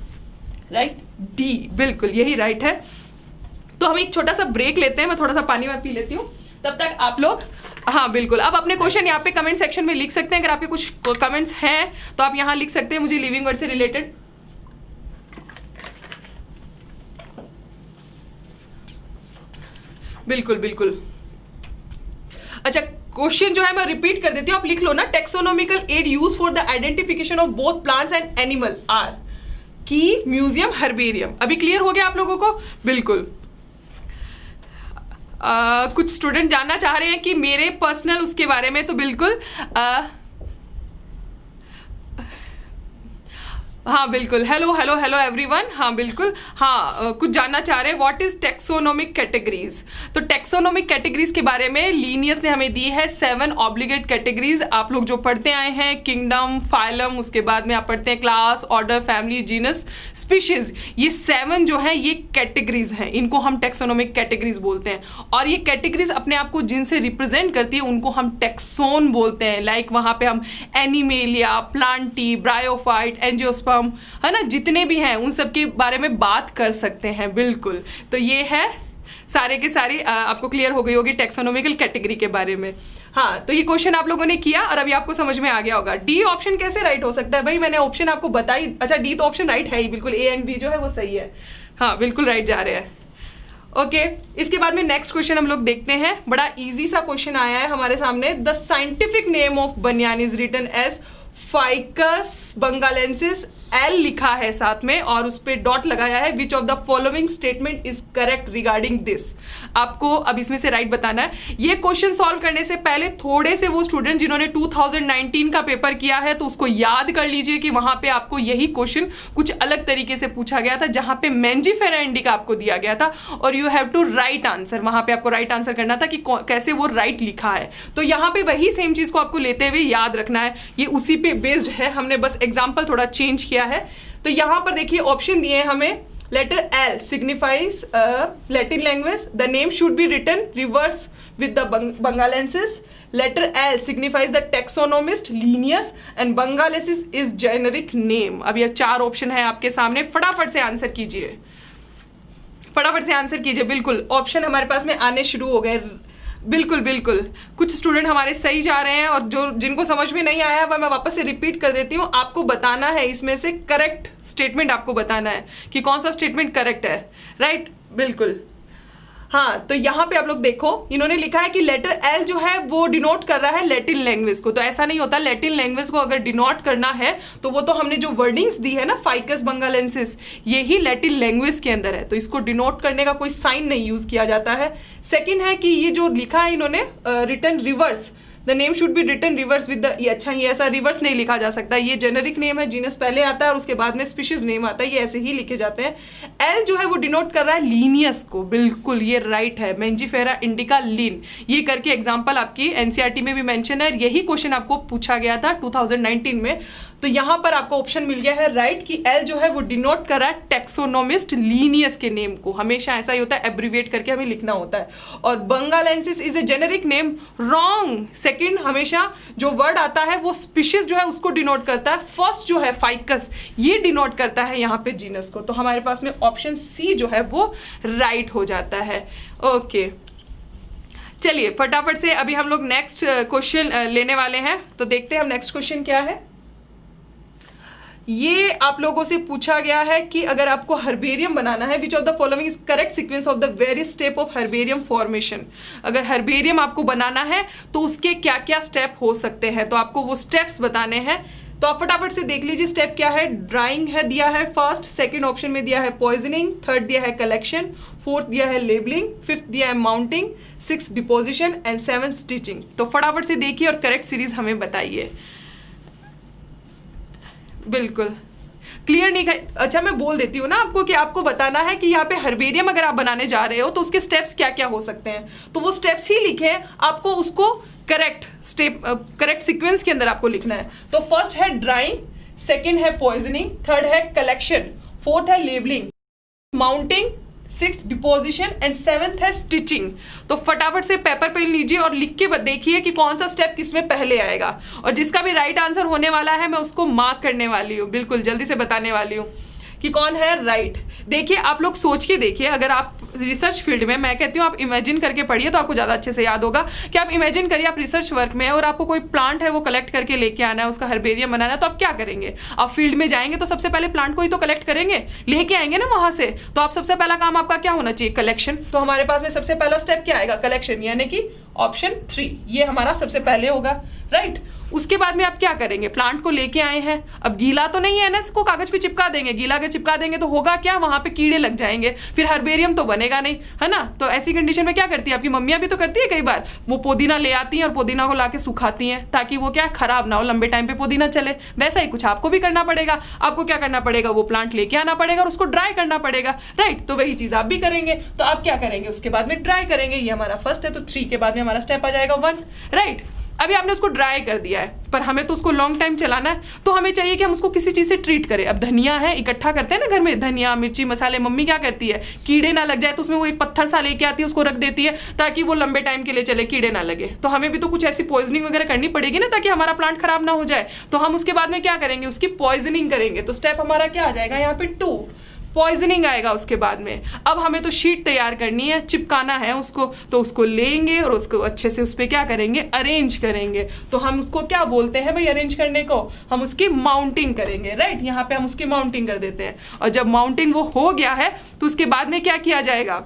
राइट, डी, बिल्कुल यही राइट है। तो हम एक छोटा सा ब्रेक लेते हैं, मैं थोड़ा सा पानी वानी पी लेती हूँ, तब तक आप लोग, हाँ बिल्कुल, अब अपने क्वेश्चन यहाँ पे कमेंट सेक्शन में लिख सकते हैं। अगर आपके कुछ कमेंट्स हैं तो आप यहाँ लिख सकते हैं मुझे लिविंग वर्ड से रिलेटेड। बिल्कुल बिल्कुल। अच्छा, क्वेश्चन जो है मैं रिपीट कर देती हूँ, आप लिख लो ना। Taxonomical aid use for the identification of both plants and animal are key, museum, herbarium. अभी क्लियर हो गया आप लोगों को? बिल्कुल। कुछ स्टूडेंट जानना चाह रहे हैं कि मेरे पर्सनल उसके बारे में, तो बिल्कुल हाँ बिल्कुल, हेलो हेलो हेलो एवरीवन। हाँ बिल्कुल, हाँ कुछ जानना चाह रहे हैं व्हाट इज टेक्सोनोमिक कैटेगरीज। तो टेक्सोनोमिक कैटेगरीज के बारे में लीनियस ने हमें दी है 7 ऑब्लिगेट कैटेगरीज। आप लोग जो पढ़ते आए हैं, किंगडम, फाइलम, उसके बाद में आप पढ़ते हैं class, order, family, genus, species, ये 7 जो है ये कैटेगरीज हैं, इनको हम टेक्सोनोमिक कैटेगरीज बोलते हैं। और ये कैटेगरीज अपने आप को जिनसे रिप्रेजेंट करती है उनको हम टेक्सोन बोलते हैं। लाइक वहाँ पे हम एनिमेलिया, प्लांटी, ब्रायोफाइट, एंजियोस्पर्म, है ना, जितने भी हैं उन सब के बारे में बात कर सकते हैं। बिल्कुल, तो ये है सारे के सारी आपको क्लियर हो गई होगी टेक्सोनोमिकल कैटेगरी के बारे में। हाँ, तो ये क्वेश्चन आप लोगों ने किया और अभी आपको समझ में आ गया होगा। डी ऑप्शन कैसे राइट हो सकता है भाई, मैंने ऑप्शन आपको बताई। अच्छा, डी तो ऑप्शन राइट है ही बिल्कुल, ए एंड बी जो है वो सही है। हाँ बिल्कुल राइट जा रहे हैं। ओके, इसके बाद में नेक्स्ट क्वेश्चन हम लोग देखते हैं। बड़ा इजी सा क्वेश्चन आया है हमारे सामने। The scientific name of banyan is written as Ficus bengalensis, L लिखा है साथ में और उस पर डॉट लगाया है। Which of the following statement is correct regarding this. आपको अब इसमें से राइट बताना है। ये क्वेश्चन सॉल्व करने से पहले थोड़े से वो स्टूडेंट जिन्होंने 2019 का पेपर किया है तो उसको याद कर लीजिए कि वहां पे आपको यही क्वेश्चन कुछ अलग तरीके से पूछा गया था, जहां पे मेंजिफेरा इंडिका आपको दिया गया था और you have to write answer. वहां पे आपको राइट आंसर करना था कि कैसे वो राइट लिखा है। तो यहाँ पे वही सेम चीज को आपको लेते हुए याद रखना है, ये उसी पे बेस्ड है। हमने बस एग्जाम्पल थोड़ा चेंज किया है। तो यहां पर देखिए ऑप्शन दिए हैं हमें। Letter L signifies Latin language, the name should be written reverse with the bengalensis. Letter L signifies the taxonomist Linnaeus and bengalensis is generic name. अब ये 4 ऑप्शन है आपके सामने, फटाफट से आंसर कीजिए, फटाफट से आंसर कीजिए। बिल्कुल ऑप्शन हमारे पास में आने शुरू हो गए। बिल्कुल बिल्कुल, कुछ स्टूडेंट हमारे सही जा रहे हैं और जो जिनको समझ में नहीं आया वह मैं वापस से रिपीट कर देती हूँ। आपको बताना है इसमें से करेक्ट स्टेटमेंट, आपको बताना है कि कौन सा स्टेटमेंट करेक्ट है। राइट, बिल्कुल। हाँ, तो यहाँ पे आप लोग देखो, इन्होंने लिखा है कि लेटर एल जो है वो डिनोट कर रहा है लैटिन लैंग्वेज को। तो ऐसा नहीं होता, लैटिन लैंग्वेज को अगर डिनोट करना है तो वो तो हमने जो वर्डिंग्स दी है ना, फाइकस बंगालेंसिस, ये ही लैटिन लैंग्वेज के अंदर है, तो इसको डिनोट करने का कोई साइन नहीं यूज किया जाता है। सेकेंड है कि ये जो लिखा है इन्होंने written reverse, the name should be written reverse with the, ये अच्छा, ये ऐसा रिवर्स नहीं लिखा जा सकता। ये जेनेरिक नेम है, जीनस पहले आता है और उसके बाद में स्पीशीज नेम आता है, ये ऐसे ही लिखे जाते हैं। एल जो है वो डिनोट कर रहा है लीनियस को। बिल्कुल ये राइट है, मेंजिफेरा इंडिका लीन, ये करके एग्जाम्पल आपकी एनसीईआरटी में भी मेंशन है। यही क्वेश्चन आपको पूछा गया था 2019 में। तो यहां पर आपको ऑप्शन मिल गया है राइट कि एल जो है वो डिनोट कर रहा है टेक्सोनोमिस्ट लीनियस के नेम को। हमेशा ऐसा ही होता है, एब्रीविएट करके हमें लिखना होता है। और bengalensis is a generic name, wrong. Second, हमेशा जो वर्ड आता है वो स्पीशीज जो है उसको डिनोट करता है। फर्स्ट जो है फाइकस, ये डिनोट करता है यहाँ पे जीनस को। तो हमारे पास में ऑप्शन सी जो है वो राइट हो जाता है। ओके, चलिए फटाफट से अभी हम लोग नेक्स्ट क्वेश्चन लेने वाले हैं। तो देखते हैं हम नेक्स्ट क्वेश्चन क्या है। ये आप लोगों से पूछा गया है कि अगर आपको हर्बेरियम बनाना है, which of the following is correct sequence of the various step of herbarium formation. अगर हर्बेरियम आपको बनाना है तो उसके क्या क्या स्टेप हो सकते हैं, तो आपको वो स्टेप्स बताने हैं। तो आप फटाफट से देख लीजिए स्टेप क्या है। ड्राइंग है दिया है फर्स्ट, सेकंड ऑप्शन में दिया है पॉइजनिंग, थर्ड दिया है कलेक्शन, फोर्थ दिया है लेबलिंग, फिफ्थ दिया है mounting, six deposition and seven stitching. तो फटाफट से देखिए और करेक्ट सीरीज हमें बताइए। बिल्कुल क्लियर नहीं है। अच्छा, मैं बोल देती हूँ ना आपको कि आपको बताना है कि यहाँ पे हर्बेरियम अगर आप बनाने जा रहे हो तो उसके स्टेप्स क्या क्या हो सकते हैं। तो वो स्टेप्स ही लिखे, आपको उसको करेक्ट स्टेप करेक्ट सीक्वेंस के अंदर आपको लिखना है। तो फर्स्ट है ड्राइंग, सेकंड है पॉइजनिंग, थर्ड है कलेक्शन, फोर्थ है labelling, mounting, six deposition and seventh है स्टिचिंग। तो फटाफट से पेपर पेन लीजिए और लिख के देखिए कि कौन सा स्टेप किसमें पहले आएगा, और जिसका भी राइट आंसर होने वाला है मैं उसको मार्क करने वाली हूँ। बिल्कुल जल्दी से बताने वाली हूँ कि कौन है राइट। देखिए आप लोग सोच के देखिए, अगर आप रिसर्च फील्ड में, मैं कहती हूँ आप इमेजिन करके पढ़िए तो आपको ज़्यादा अच्छे से याद होगा। कि आप इमेजिन करिए आप रिसर्च वर्क में और आपको कोई प्लांट है वो कलेक्ट करके लेके आना है, उसका हर्बेरियम बनाना है, तो आप क्या करेंगे? आप फील्ड में जाएंगे तो सबसे पहले प्लांट को ही तो कलेक्ट करेंगे, लेके आएंगे ना वहाँ से। तो आप सबसे पहला काम आपका क्या होना चाहिए? कलेक्शन। तो हमारे पास में सबसे पहला स्टेप क्या आएगा? कलेक्शन, यानी कि ऑप्शन 3 ये हमारा सबसे पहले होगा, राइट। उसके बाद में आप क्या करेंगे? प्लांट को लेके आए हैं, अब गीला तो नहीं है ना, इसको कागज पे चिपका देंगे। गीला अगर चिपका देंगे तो होगा क्या? वहां पे कीड़े लग जाएंगे, फिर हर्बेरियम तो बनेगा नहीं, है ना। तो ऐसी कंडीशन में क्या करती है आपकी मम्मियां भी तो करती है कई बार, वो पुदीना ले आती हैं और पुदीना को लाके सुखाती हैं ताकि वो क्या खराब ना हो, लंबे टाइम पे पुदीना चले। वैसा ही कुछ आपको भी करना पड़ेगा। आपको क्या करना पड़ेगा? वो प्लांट लेके आना पड़ेगा और उसको ड्राई करना पड़ेगा, राइट। तो वही चीज आप भी करेंगे। तो आप क्या करेंगे? उसके बाद में ड्राई करेंगे। ये हमारा फर्स्ट है, तो 3 के बाद में हमारा स्टेप आ जाएगा 1, राइट। अभी आपने उसको ड्राई कर दिया है, पर हमें तो उसको लॉन्ग टाइम चलाना है, तो हमें चाहिए कि हम उसको किसी चीज़ से ट्रीट करें। अब धनिया है, इकट्ठा करते हैं ना घर में, धनिया मिर्ची मसाले, मम्मी क्या करती है, कीड़े ना लग जाए तो उसमें वो एक पत्थर सा लेके आती है, उसको रख देती है ताकि वो लंबे टाइम के लिए चले, कीड़े ना लगे। तो हमें भी तो कुछ ऐसी पॉइजनिंग वगैरह करनी पड़ेगी ना, ताकि हमारा प्लांट खराब ना हो जाए। तो हम उसके बाद में क्या करेंगे? उसकी पॉइजनिंग करेंगे। तो स्टेप हमारा क्या आ जाएगा यहाँ पे? 2। पॉइजनिंग आएगा उसके बाद में। अब हमें तो शीट तैयार करनी है, चिपकाना है उसको, तो उसको लेंगे और उसको अच्छे से उस पर क्या करेंगे, अरेंज करेंगे। तो हम उसको क्या बोलते हैं भाई अरेंज करने को, हम उसकी माउंटिंग करेंगे, राइट। यहाँ पे हम उसकी माउंटिंग कर देते हैं, और जब माउंटिंग वो हो गया है तो उसके बाद में क्या किया जाएगा,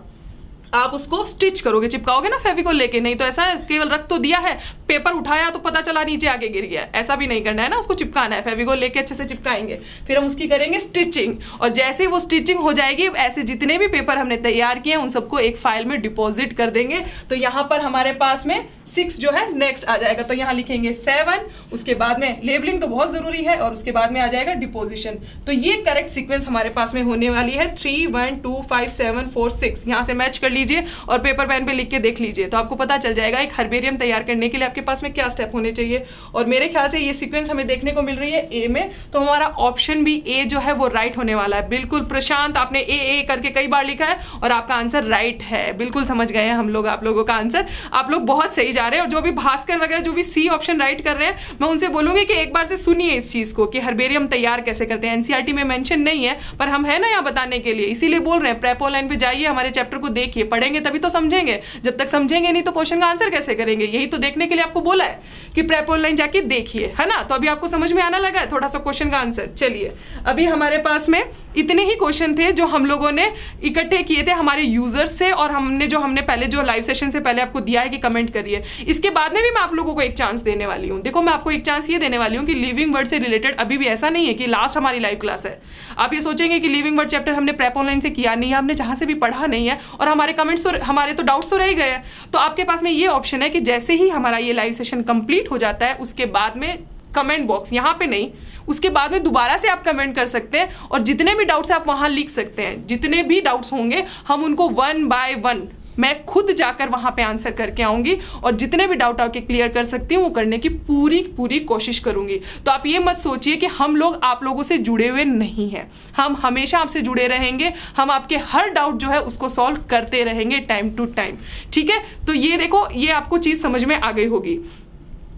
आप उसको स्टिच करोगे, चिपकाओगे ना फेविकोल लेके। नहीं तो ऐसा केवल रख तो दिया है, पेपर उठाया तो पता चला नीचे आके गिर गया, ऐसा भी नहीं करना है ना, उसको चिपकाना है, फेविकोल लेके अच्छे से चिपकाएंगे, फिर हम उसकी करेंगे स्टिचिंग। और जैसे ही वो स्टिचिंग हो जाएगी, ऐसे जितने भी पेपर हमने तैयार किए हैं उन सबको एक फाइल में डिपॉजिट कर देंगे। तो यहाँ पर हमारे पास में 6 जो है नेक्स्ट आ जाएगा, तो यहाँ लिखेंगे 7, उसके बाद में लेबलिंग तो बहुत जरूरी है, और उसके बाद में आ जाएगा डिपोजिशन। तो ये करेक्ट सीक्वेंस हमारे पास में होने वाली है 3 1 2 5 7 4 6। यहाँ से मैच कर लीजिए और पेपर पेन पे लिख के देख लीजिए, तो आपको पता चल जाएगा एक हर्बेरियम तैयार करने के लिए आपके पास में क्या स्टेप होने चाहिए। और मेरे ख्याल से ये सीक्वेंस हमें देखने को मिल रही है ए में, तो हमारा ऑप्शन भी ए जो है वो राइट होने वाला है। बिल्कुल प्रशांत, आपने ए करके कई बार लिखा है और आपका आंसर राइट है, बिल्कुल समझ गए हैं हम लोग आप लोगों का आंसर, आप लोग बहुत सही जा रहे हैं। और जो भी भास्कर वगैरह जो भी सी ऑप्शन राइट कर रहे हैं, मैं उनसे बोलूंगी कि एक बार से सुनिए इस चीज को कि हर्बेरियम तैयार कैसे करते हैं। एनसीईआरटी में मेंशन नहीं है, पर हम है ना यहाँ बताने के लिए, इसीलिए बोल रहे हैं। प्रेप ऑनलाइन पे जाइए, हमारे चैप्टर को देखिए, पढ़ेंगे तभी तो समझेंगे, जब तक समझेंगे नहीं तो क्वेश्चन का आंसर कैसे करेंगे। यही तो देखने के लिए आपको बोला है कि प्रेप ऑनलाइन जाके देखिए, है ना। तो अभी आपको समझ में आना लगा है थोड़ा सा क्वेश्चन का आंसर। चलिए, अभी हमारे पास में इतने ही क्वेश्चन थे जो हम लोगों ने इकट्ठे किए थे हमारे यूजर्स से, और हमने पहले जो लाइव सेशन से पहले आपको दिया है कि कमेंट करिए। इसके बाद में भी मैं आप लोगों को एक चांस देने वाली हूँ। देखो, मैं आपको एक चांस ये देने वाली हूँ कि लिविंग वर्ड से रिलेटेड अभी भी ऐसा नहीं है कि लास्ट हमारी लाइव क्लास है। आप ये सोचेंगे कि लिविंग वर्ड चैप्टर हमने प्रेप ऑनलाइन से किया नहीं है, हमने जहाँ से भी पढ़ा नहीं है, और हमारे कमेंट्स तो हमारे तो डाउट्स तो रह गए हैं। तो आपके पास में ये ऑप्शन है कि जैसे ही हमारा ये लाइव सेशन कंप्लीट हो जाता है, उसके बाद में कमेंट बॉक्स, यहाँ पे नहीं, उसके बाद में दोबारा से आप कमेंट कर सकते हैं, और जितने भी डाउट्स आप वहाँ लिख सकते हैं। जितने भी डाउट्स होंगे हम उनको 1 बाय 1 मैं खुद जाकर वहाँ पे आंसर करके आऊँगी, और जितने भी डाउट आके क्लियर कर सकती हूँ वो करने की पूरी कोशिश करूँगी। तो आप ये मत सोचिए कि हम लोग आप लोगों से जुड़े हुए नहीं हैं, हम हमेशा आपसे जुड़े रहेंगे, हम आपके हर डाउट जो है उसको सॉल्व करते रहेंगे टाइम टू टाइम, ठीक है। तो ये देखो, ये आपको चीज़ समझ में आ गई होगी।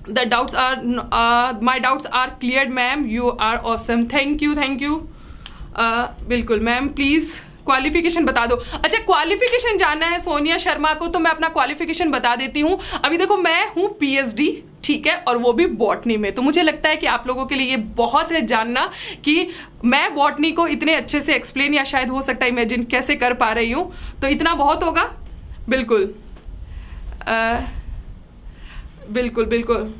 The doubts are my doubts are cleared, ma'am. You are awesome. Thank you. बिल्कुल मैम, प्लीज़ क्वालिफिकेशन बता दो। अच्छा, क्वालिफिकेशन जानना है सोनिया शर्मा को, तो मैं अपना क्वालिफिकेशन बता देती हूँ। अभी देखो, मैं हूँ PhD, ठीक है, और वो भी बॉटनी में। तो मुझे लगता है कि आप लोगों के लिए ये बहुत है जानना कि मैं बॉटनी को इतने अच्छे से एक्सप्लेन, या शायद हो सकता है इमेजिन कैसे कर पा रही हूँ। तो इतना बहुत होगा। बिल्कुल बिल्कुल।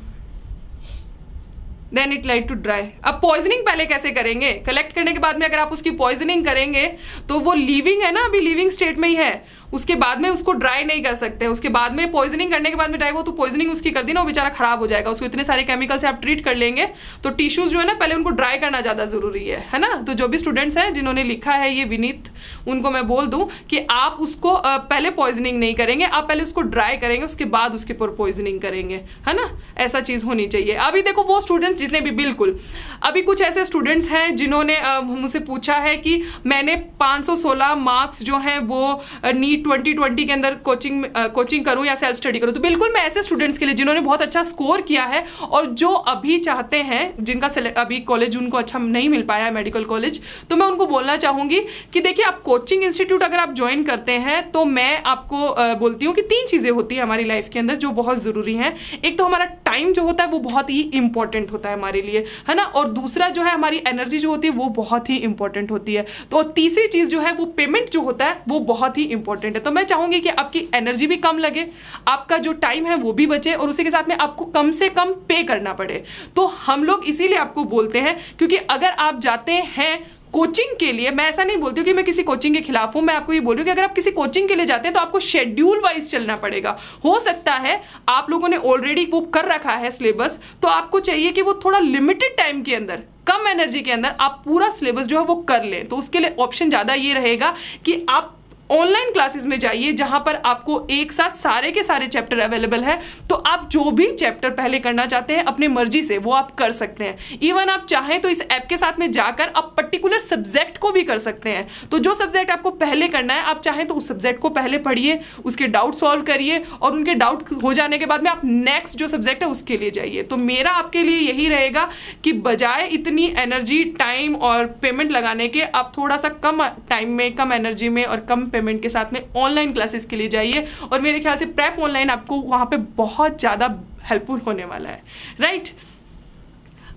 Then it like to dry. अब पॉइजनिंग पहले कैसे करेंगे, कलेक्ट करने के बाद में अगर आप उसकी पॉइजनिंग करेंगे तो वो लिविंग है ना, अभी लिविंग स्टेट में ही है, उसके बाद में उसको ड्राई नहीं कर सकते। उसके बाद में पॉइजनिंग करने के बाद में ड्राई हो तो पॉइजनिंग उसकी कर दी ना, वो बेचारा खराब हो जाएगा। उसको इतने सारे केमिकल से आप ट्रीट कर लेंगे, तो टिश्यूज जो है ना पहले उनको ड्राई करना ज़्यादा ज़रूरी है ना। तो जो भी स्टूडेंट्स हैं जिन्होंने लिखा है ये विनीत, उनको मैं बोल दूँ कि आप उसको पहले पॉइजनिंग नहीं करेंगे, आप पहले उसको ड्राई करेंगे, उसके बाद उसके ऊपर पॉइजनिंग करेंगे, है ना। ऐसा चीज़ होनी चाहिए। अभी देखो, वो स्टूडेंट्स जितने भी, बिल्कुल अभी कुछ ऐसे स्टूडेंट्स हैं जिन्होंने मुझसे पूछा है कि मैंने 516 मार्क्स जो हैं वो नीट 2020 के अंदर कोचिंग करूं या सेल्फ स्टडी करूं। तो बिल्कुल मैं ऐसे स्टूडेंट्स के लिए जिन्होंने बहुत अच्छा स्कोर किया है और जो अभी चाहते हैं, जिनका अभी कॉलेज उनको अच्छा नहीं मिल पाया है, मेडिकल कॉलेज, तो मैं उनको बोलना चाहूँगी कि देखिए, आप कोचिंग इंस्टीट्यूट अगर आप ज्वाइन करते हैं तो मैं आपको बोलती हूँ कि 3 चीज़ें होती हैं हमारी लाइफ के अंदर जो बहुत ज़रूरी हैं। एक तो हमारा टाइम जो होता है वो बहुत ही इंपॉर्टेंट होता है हमारे लिए, है ना। और दूसरा जो है हमारी एनर्जी जो होती है वो बहुत ही इंपॉर्टेंट होती है। तो तीसरी चीज़ जो है वो पेमेंट जो होता है वो बहुत ही इंपॉर्टेंट है। तो मैं चाहूँगी कि आपकी एनर्जी भी कम लगे, आपका जो टाइम है वो भी बचे, और उसी के साथ में आपको कम से कम पे करना पड़े। तो हम लोग इसीलिए आपको बोलते हैं, क्योंकि अगर आप जाते हैं कोचिंग के लिए, मैं ऐसा नहीं बोलती हूँ कि मैं किसी कोचिंग के खिलाफ हूँ, मैं आपको ये बोल रही हूँ कि अगर आप किसी कोचिंग के लिए जाते हैं तो आपको शेड्यूल वाइज चलना पड़ेगा। हो सकता है आप लोगों ने ऑलरेडी वो कर रखा है सिलेबस, तो आपको चाहिए कि वो थोड़ा लिमिटेड टाइम के अंदर, कम एनर्जी के अंदर आप पूरा सिलेबस जो है वो कर लें। तो उसके लिए ऑप्शन ज़्यादा ये रहेगा कि आप ऑनलाइन क्लासेस में जाइए जहां पर आपको एक साथ सारे के सारे चैप्टर अवेलेबल है। तो आप जो भी चैप्टर पहले करना चाहते हैं अपनी मर्जी से वो आप कर सकते हैं। इवन आप चाहें तो इस ऐप के साथ में जाकर आप पर्टिकुलर सब्जेक्ट को भी कर सकते हैं। तो जो सब्जेक्ट आपको पहले करना है आप चाहें तो उस सब्जेक्ट को पहले पढ़िए, उसके डाउट सॉल्व करिए और उनके डाउट हो जाने के बाद में आप नेक्स्ट जो सब्जेक्ट है उसके लिए जाइए। तो मेरा आपके लिए यही रहेगा कि बजाय इतनी एनर्जी, टाइम और पेमेंट लगाने के आप थोड़ा सा कम टाइम में, कम एनर्जी में और कम पेमेंट के साथ में ऑनलाइन क्लासेस के लिए जाइए। और मेरे ख्याल से प्रेप ऑनलाइन आपको वहाँ पे बहुत ज़्यादा हेल्पफुल होने वाला है, राइट।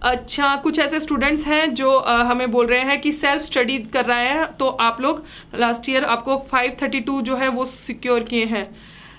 अच्छा, कुछ ऐसे स्टूडेंट्स हैं जो हमें बोल रहे हैं कि सेल्फ स्टडी कर रहे हैं, तो आप लोग लास्ट ईयर आपको 532 जो है वो सिक्योर किए हैं।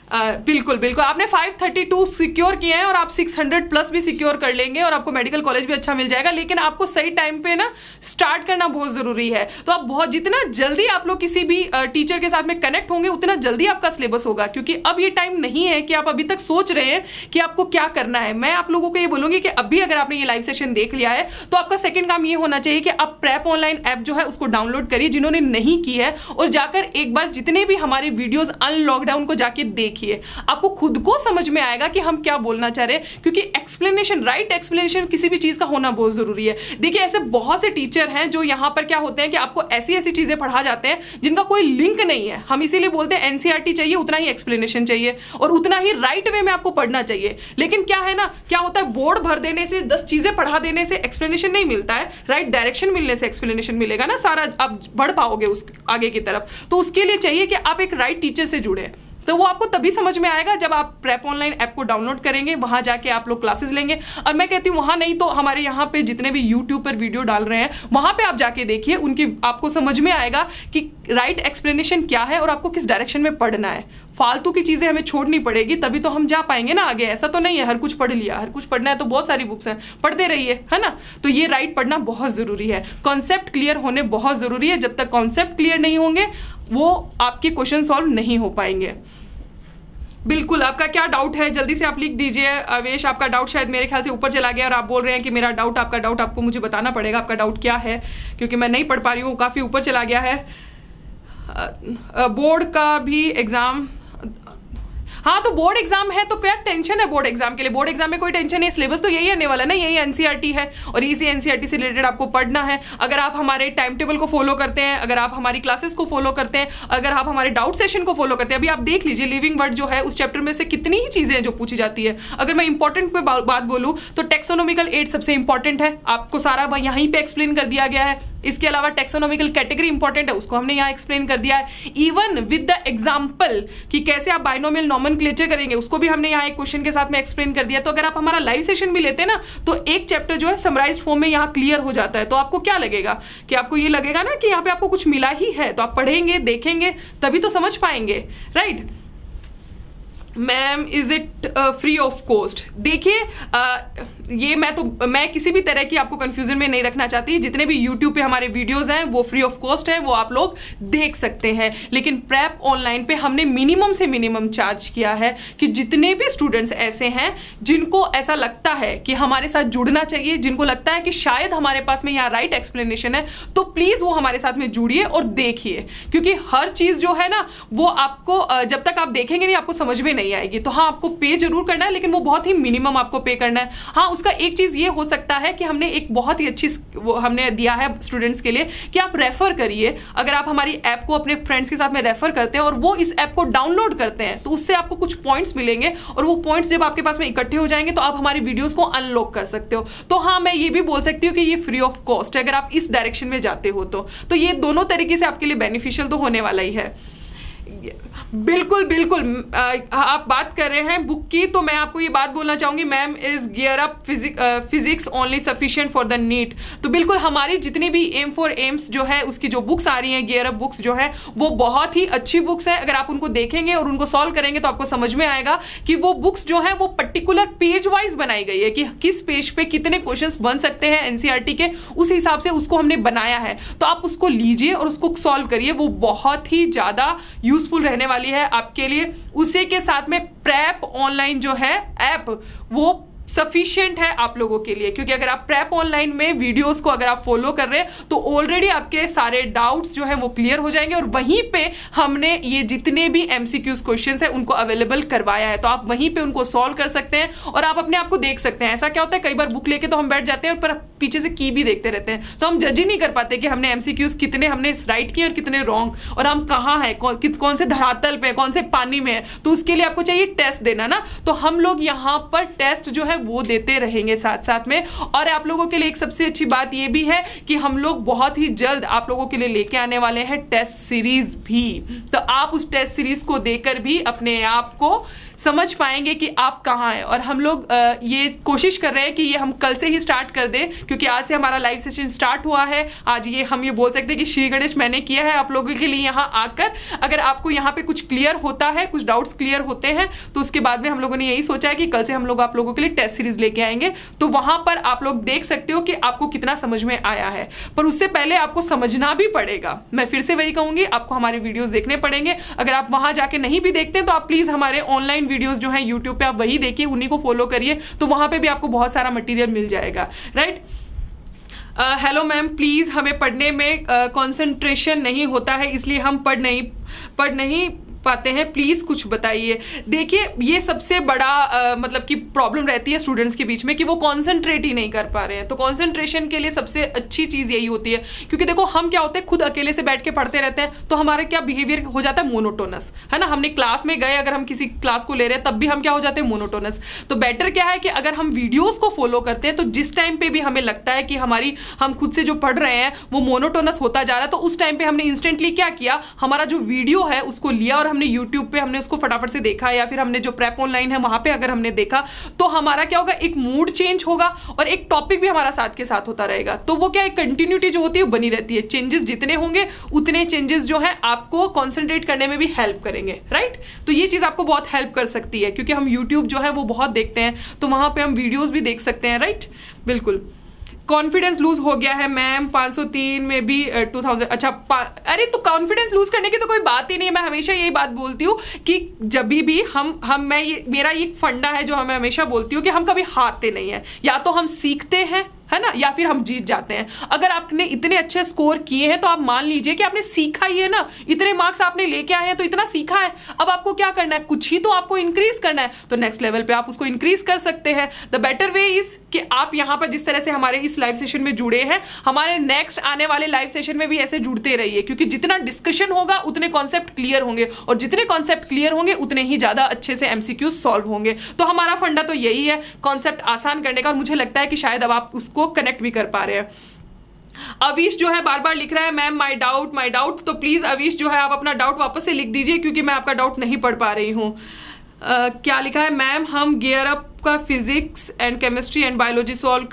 बिल्कुल बिल्कुल, आपने 532 सिक्योर किए हैं और आप 600 प्लस भी सिक्योर कर लेंगे और आपको मेडिकल कॉलेज भी अच्छा मिल जाएगा। लेकिन आपको सही टाइम पे ना स्टार्ट करना बहुत ज़रूरी है। तो आप बहुत जितना जल्दी आप लोग किसी भी टीचर के साथ में कनेक्ट होंगे उतना जल्दी आपका सिलेबस होगा, क्योंकि अब ये टाइम नहीं है कि आप अभी तक सोच रहे हैं कि आपको क्या करना है। मैं आप लोगों को ये बोलूँगी कि अभी अगर आपने ये लाइव सेशन देख लिया है तो आपका सेकेंड काम ये होना चाहिए कि आप प्रेप ऑनलाइन ऐप जो है उसको डाउनलोड करिए, जिन्होंने नहीं की है, और जाकर एक बार जितने भी हमारे वीडियोज़ अनलॉक्ड है उनको जाके देखिए। आपको खुद को समझ में आएगा कि हम क्या बोलना चाह रहे हैं, क्योंकि एक्सप्लेनेशन, राइट एक्सप्लेनेशन किसी भी चीज का होना बहुत जरूरी है। देखिए ऐसे बहुत से टीचर हैं जो यहाँ पर क्या होते हैं कि आपको ऐसी ऐसी चीजें पढ़ा जाते हैं जिनका कोई लिंक नहीं है। हम इसीलिए बोलते हैं एनसीईआरटी चाहिए, उतना ही एक्सप्लेनेशन चाहिए और उतना ही राइट वे में आपको पढ़ना चाहिए। लेकिन क्या है ना, क्या होता है, बोर्ड भर देने से, 10 चीजें पढ़ा देने से एक्सप्लेनेशन नहीं मिलता है। राइट डायरेक्शन मिलने से एक्सप्लेनेशन मिलेगा ना, सारा आप बढ़ पाओगे उस आगे की तरफ। तो उसके लिए चाहिए कि आप एक राइट टीचर से जुड़े, तो वो आपको तभी समझ में आएगा जब आप प्रेप ऑनलाइन ऐप को डाउनलोड करेंगे, वहां जाके आप लोग क्लासेस लेंगे। और मैं कहती हूँ वहां नहीं तो हमारे यहाँ पे जितने भी यूट्यूब पर वीडियो डाल रहे हैं वहां पे आप जाके देखिए, उनकी आपको समझ में आएगा कि राइट एक्सप्लेनेशन क्या है और आपको किस डायरेक्शन में पढ़ना है। फालतू की चीज़ें हमें छोड़नी पड़ेगी, तभी तो हम जा पाएंगे ना आगे। ऐसा तो नहीं है हर कुछ पढ़ लिया, हर कुछ पढ़ना है तो बहुत सारी बुक्स हैं, पढ़ते रहिए, है ना। तो ये राइट पढ़ना बहुत ज़रूरी है, कॉन्सेप्ट क्लियर होने बहुत ज़रूरी है। जब तक कॉन्सेप्ट क्लियर नहीं होंगे वो आपके क्वेश्चन सॉल्व नहीं हो पाएंगे। बिल्कुल, आपका क्या डाउट है जल्दी से आप लिख दीजिए। अवेश, आपका डाउट शायद मेरे ख्याल से ऊपर चला गया और आप बोल रहे हैं कि मेरा डाउट, आपका डाउट आपको मुझे बताना पड़ेगा, आपका डाउट क्या है, क्योंकि मैं नहीं पढ़ पा रही हूँ, काफ़ी ऊपर चला गया है। बोर्ड का भी एग्ज़ाम, हाँ तो बोर्ड एग्जाम है तो क्या टेंशन है बोर्ड एग्जाम के लिए? बोर्ड एग्जाम में कोई टेंशन नहीं, सिलेबस तो यही आने वाला ना, यही एनसीईआरटी है और इसी एनसीईआरटी से रिलेटेड आपको पढ़ना है। अगर आप हमारे टाइम टेबल को फॉलो करते हैं, अगर आप हमारी क्लासेस को फॉलो करते हैं, अगर आप हमारे डाउट सेशन को फॉलो करते हैं, अभी आप देख लीजिए लिविंग वर्ड जो है उस चैप्टर में से कितनी ही चीज़ें हैं जो पूछी जाती है। अगर मैं इंपॉर्टेंट पे बात बोलूँ तो टेक्सोनोमिकल एड सबसे इंपॉर्टेंट है, आपको सारा यहीं पर एक्सप्लेन कर दिया गया है। इसके अलावा टेक्सोनोमिकल कैटेगरी इंपॉर्टेंट है, उसको हमने यहाँ एक्सप्लेन कर दिया है, इवन विद द एग्जाम्पल कि कैसे आप बाइनोमियल नॉमेनक्लेचर करेंगे उसको भी हमने यहाँ एक क्वेश्चन के साथ में एक्सप्लेन कर दिया। तो अगर आप हमारा लाइव सेशन भी लेते हैं ना तो एक चैप्टर जो है समराइज्ड फॉर्म में यहाँ क्लियर हो जाता है। तो आपको क्या लगेगा कि आपको ये लगेगा ना कि यहाँ पे आपको कुछ मिला ही है, तो आप पढ़ेंगे, देखेंगे, तभी तो समझ पाएंगे, right. Ma'am is it free of cost? देखिए ये मैं किसी भी तरह की आपको कंफ्यूजन में नहीं रखना चाहती। जितने भी यूट्यूब पे हमारे वीडियोस हैं वो फ्री ऑफ कॉस्ट हैं, वो आप लोग देख सकते हैं। लेकिन प्रेप ऑनलाइन पे हमने मिनिमम से मिनिमम चार्ज किया है कि जितने भी स्टूडेंट्स ऐसे हैं जिनको ऐसा लगता है कि हमारे साथ जुड़ना चाहिए, जिनको लगता है कि शायद हमारे पास में यहाँ राइट एक्सप्लेनेशन है, तो प्लीज़ वो हमारे साथ में जुड़िए और देखिए, क्योंकि हर चीज़ जो है ना वो आपको जब तक आप देखेंगे नहीं आपको समझ में नहीं आएगी। तो हाँ आपको पे जरूर करना है, लेकिन वो बहुत ही मिनिमम आपको पे करना है। हाँ उसका एक चीज ये हो सकता है कि हमने एक बहुत ही अच्छी वो हमने दिया है स्टूडेंट्स के लिए कि आप रेफर करिए। अगर आप हमारी ऐप को अपने फ्रेंड्स के साथ में रेफर करते हैं और वो इस ऐप को डाउनलोड करते हैं तो उससे आपको कुछ पॉइंट्स मिलेंगे और वो पॉइंट्स जब आपके पास में इकट्ठे हो जाएंगे तो आप हमारी वीडियोस को अनलॉक कर सकते हो। तो हाँ मैं ये भी बोल सकती हूँ कि ये फ्री ऑफ कॉस्ट है अगर आप इस डायरेक्शन में जाते हो तो ये दोनों तरीके से आपके लिए बेनिफिशियल तो होने वाला ही है। बिल्कुल बिल्कुल, आप बात कर रहे हैं बुक की, तो मैं आपको ये बात बोलना चाहूँगी, ma'am is gear up physics only sufficient for the NEET. तो बिल्कुल हमारी जितनी भी एम फॉर एम्स जो है उसकी जो बुक्स आ रही हैं, गियर अप बुक्स जो है वो बहुत ही अच्छी बुक्स हैं। अगर आप उनको देखेंगे और उनको सॉल्व करेंगे तो आपको समझ में आएगा कि वो बुक्स जो है वो पर्टिकुलर पेज वाइज बनाई गई है कि किस पेज पे कितने क्वेश्चंस बन सकते हैं एनसीईआरटी के, उस हिसाब से उसको हमने बनाया है। तो आप उसको लीजिए और उसको सॉल्व करिए, वो बहुत ही ज़्यादा यूजफुल रहने वाली है आपके लिए। उसी के साथ में प्रेप ऑनलाइन जो है ऐप वो सफिशिएंट है आप लोगों के लिए, क्योंकि अगर आप प्रेप ऑनलाइन में वीडियोस को अगर आप फॉलो कर रहे हैं तो ऑलरेडी आपके सारे डाउट्स जो है वो क्लियर हो जाएंगे, और वहीं पे हमने ये जितने भी एमसीक्यूज क्वेश्चंस हैं उनको अवेलेबल करवाया है, तो आप वहीं पे उनको सॉल्व कर सकते हैं और आप अपने आप को देख सकते हैं। ऐसा क्या होता है, कई बार बुक लेके तो हम बैठ जाते हैं और पर पीछे से की भी देखते रहते हैं, तो हम जज ही नहीं कर पाते कि हमने एमसीक्यूज कितने हमने राइट किए और कितने रॉन्ग, और हम कहाँ हैं, कौन से धरातल पे, कौन से पानी में है। तो उसके लिए आपको चाहिए टेस्ट देना ना, तो हम लोग यहाँ पर टेस्ट जो है वो देते रहेंगे साथ साथ में। और आप लोगों के लिए एक सबसे अच्छी बात ये भी है कि हम लोग बहुत ही जल्द आप लोगों के लिए लेके आने वाले हैं टेस्ट सीरीज भी, तो आप उस टेस्ट सीरीज को देकर भी अपने आप को समझ पाएंगे कि आप कहाँ हैं। और हम लोग ये कोशिश कर रहे हैं कि ये हम कल से ही स्टार्ट कर दें, क्योंकि आज से हमारा लाइव सेशन स्टार्ट हुआ है। आज ये हम ये बोल सकते हैं कि श्री गणेश मैंने किया है आप लोगों के लिए यहाँ आकर। अगर आपको यहाँ पे कुछ क्लियर होता है, कुछ डाउट्स क्लियर होते हैं, तो उसके बाद में हम लोगों ने यही सोचा है कि कल से हम लोग आप लोगों के लिए टेस्ट सीरीज लेके आएंगे, तो वहां पर आप लोग देख सकते हो कि आपको कितना समझ में आया है। पर उससे पहले आपको समझना भी पड़ेगा, मैं फिर से वही कहूंगी, आपको हमारे वीडियोस देखने पड़ेंगे। अगर आप वहां जाके नहीं भी देखते तो आप प्लीज हमारे ऑनलाइन वीडियोस जो हैं यूट्यूब पे आप वही देखिए, उन्हीं को फॉलो करिए, तो वहां पे भी आपको बहुत सारा मटेरियल मिल जाएगा, राइट। हेलो मैम, प्लीज़ हमें पढ़ने में कंसंट्रेशन नहीं होता है, इसलिए हम पढ़ नहीं पाते हैं, प्लीज़ कुछ बताइए। देखिए ये सबसे बड़ा मतलब कि प्रॉब्लम रहती है स्टूडेंट्स के बीच में कि वो कॉन्सेंट्रेट ही नहीं कर पा रहे हैं। तो कॉन्सेंट्रेशन के लिए सबसे अच्छी चीज़ यही होती है, क्योंकि देखो हम क्या होते हैं, खुद अकेले से बैठ के पढ़ते रहते हैं, तो हमारे क्या बिहेवियर हो जाता है मोनोटोनस, है ना। हमने क्लास में गए, अगर हम किसी क्लास को ले रहे हैं तब भी हम क्या हो जाते हैं, मोनोटोनस। तो बेटर क्या है कि अगर हम वीडियोज़ को फॉलो करते हैं, तो जिस टाइम पर भी हमें लगता है कि हम खुद से जो पढ़ रहे हैं वो मोनोटोनस होता जा रहा है, तो उस टाइम पर हमने इंस्टेंटली क्या किया, हमारा जो वीडियो है उसको लिया और हमने यूट्यूब पे हमने उसको फटाफट से देखा, या फिर हमने जो प्रेप ऑनलाइन है वहां पे अगर हमने देखा, तो हमारा क्या होगा, एक मूड चेंज होगा और एक टॉपिक भी हमारा साथ के साथ होता रहेगा। तो वो क्या है, कंटिन्यूटी जो होती है बनी रहती है। चेंजेस जितने होंगे उतने चेंजेस जो है आपको कॉन्सेंट्रेट करने में भी हेल्प करेंगे, राइट। तो ये चीज आपको बहुत हेल्प कर सकती है, क्योंकि हम यूट्यूब जो है वो बहुत देखते हैं, तो वहां पे हम वीडियोज भी देख सकते हैं, राइट। बिल्कुल। कॉन्फिडेंस लूज हो गया है मैम, 503 में भी 2000, अच्छा अरे तो कॉन्फिडेंस लूज करने की तो कोई बात ही नहीं है। मैं हमेशा यही बात बोलती हूँ कि जब भी मेरा ये फंडा है जो मैं हमेशा बोलती हूँ कि हम कभी हारते नहीं है, या तो हम सीखते हैं, है ना, या फिर हम जीत जाते हैं। अगर आपने इतने अच्छे स्कोर किए हैं तो आप मान लीजिए कि आपने सीखा ही है ना, इतने मार्क्स आपने लेके आए हैं तो इतना सीखा है। अब आपको क्या करना है, कुछ ही तो आपको इंक्रीज करना है, तो नेक्स्ट लेवल पे आप उसको इंक्रीज कर सकते हैं। द बेटर वे इज कि आप यहाँ पर जिस तरह से हमारे इस लाइव सेशन में जुड़े हैं, हमारे नेक्स्ट आने वाले लाइव सेशन में भी ऐसे जुड़ते रहिए, क्योंकि जितना डिस्कशन होगा उतने कॉन्सेप्ट क्लियर होंगे, और जितने कॉन्सेप्ट क्लियर होंगे उतने ही ज्यादा अच्छे से एमसीक्यूज सॉल्व होंगे। तो हमारा फंडा तो यही है, कॉन्सेप्ट आसान करने का, और मुझे लगता है कि शायद अब आप उसको कनेक्ट भी कर पा रहे हैं। अवीश जो है बार बार लिख रहा है मैम माय डाउट, तो प्लीज अवीश जो है आप अपना डाउट वापस से लिख दीजिए, क्योंकि मैं आपका डाउट नहीं पढ़ पा रही हूँ। क्या लिखा है, मैम हम गियर अप का physics and chemistry and biology solve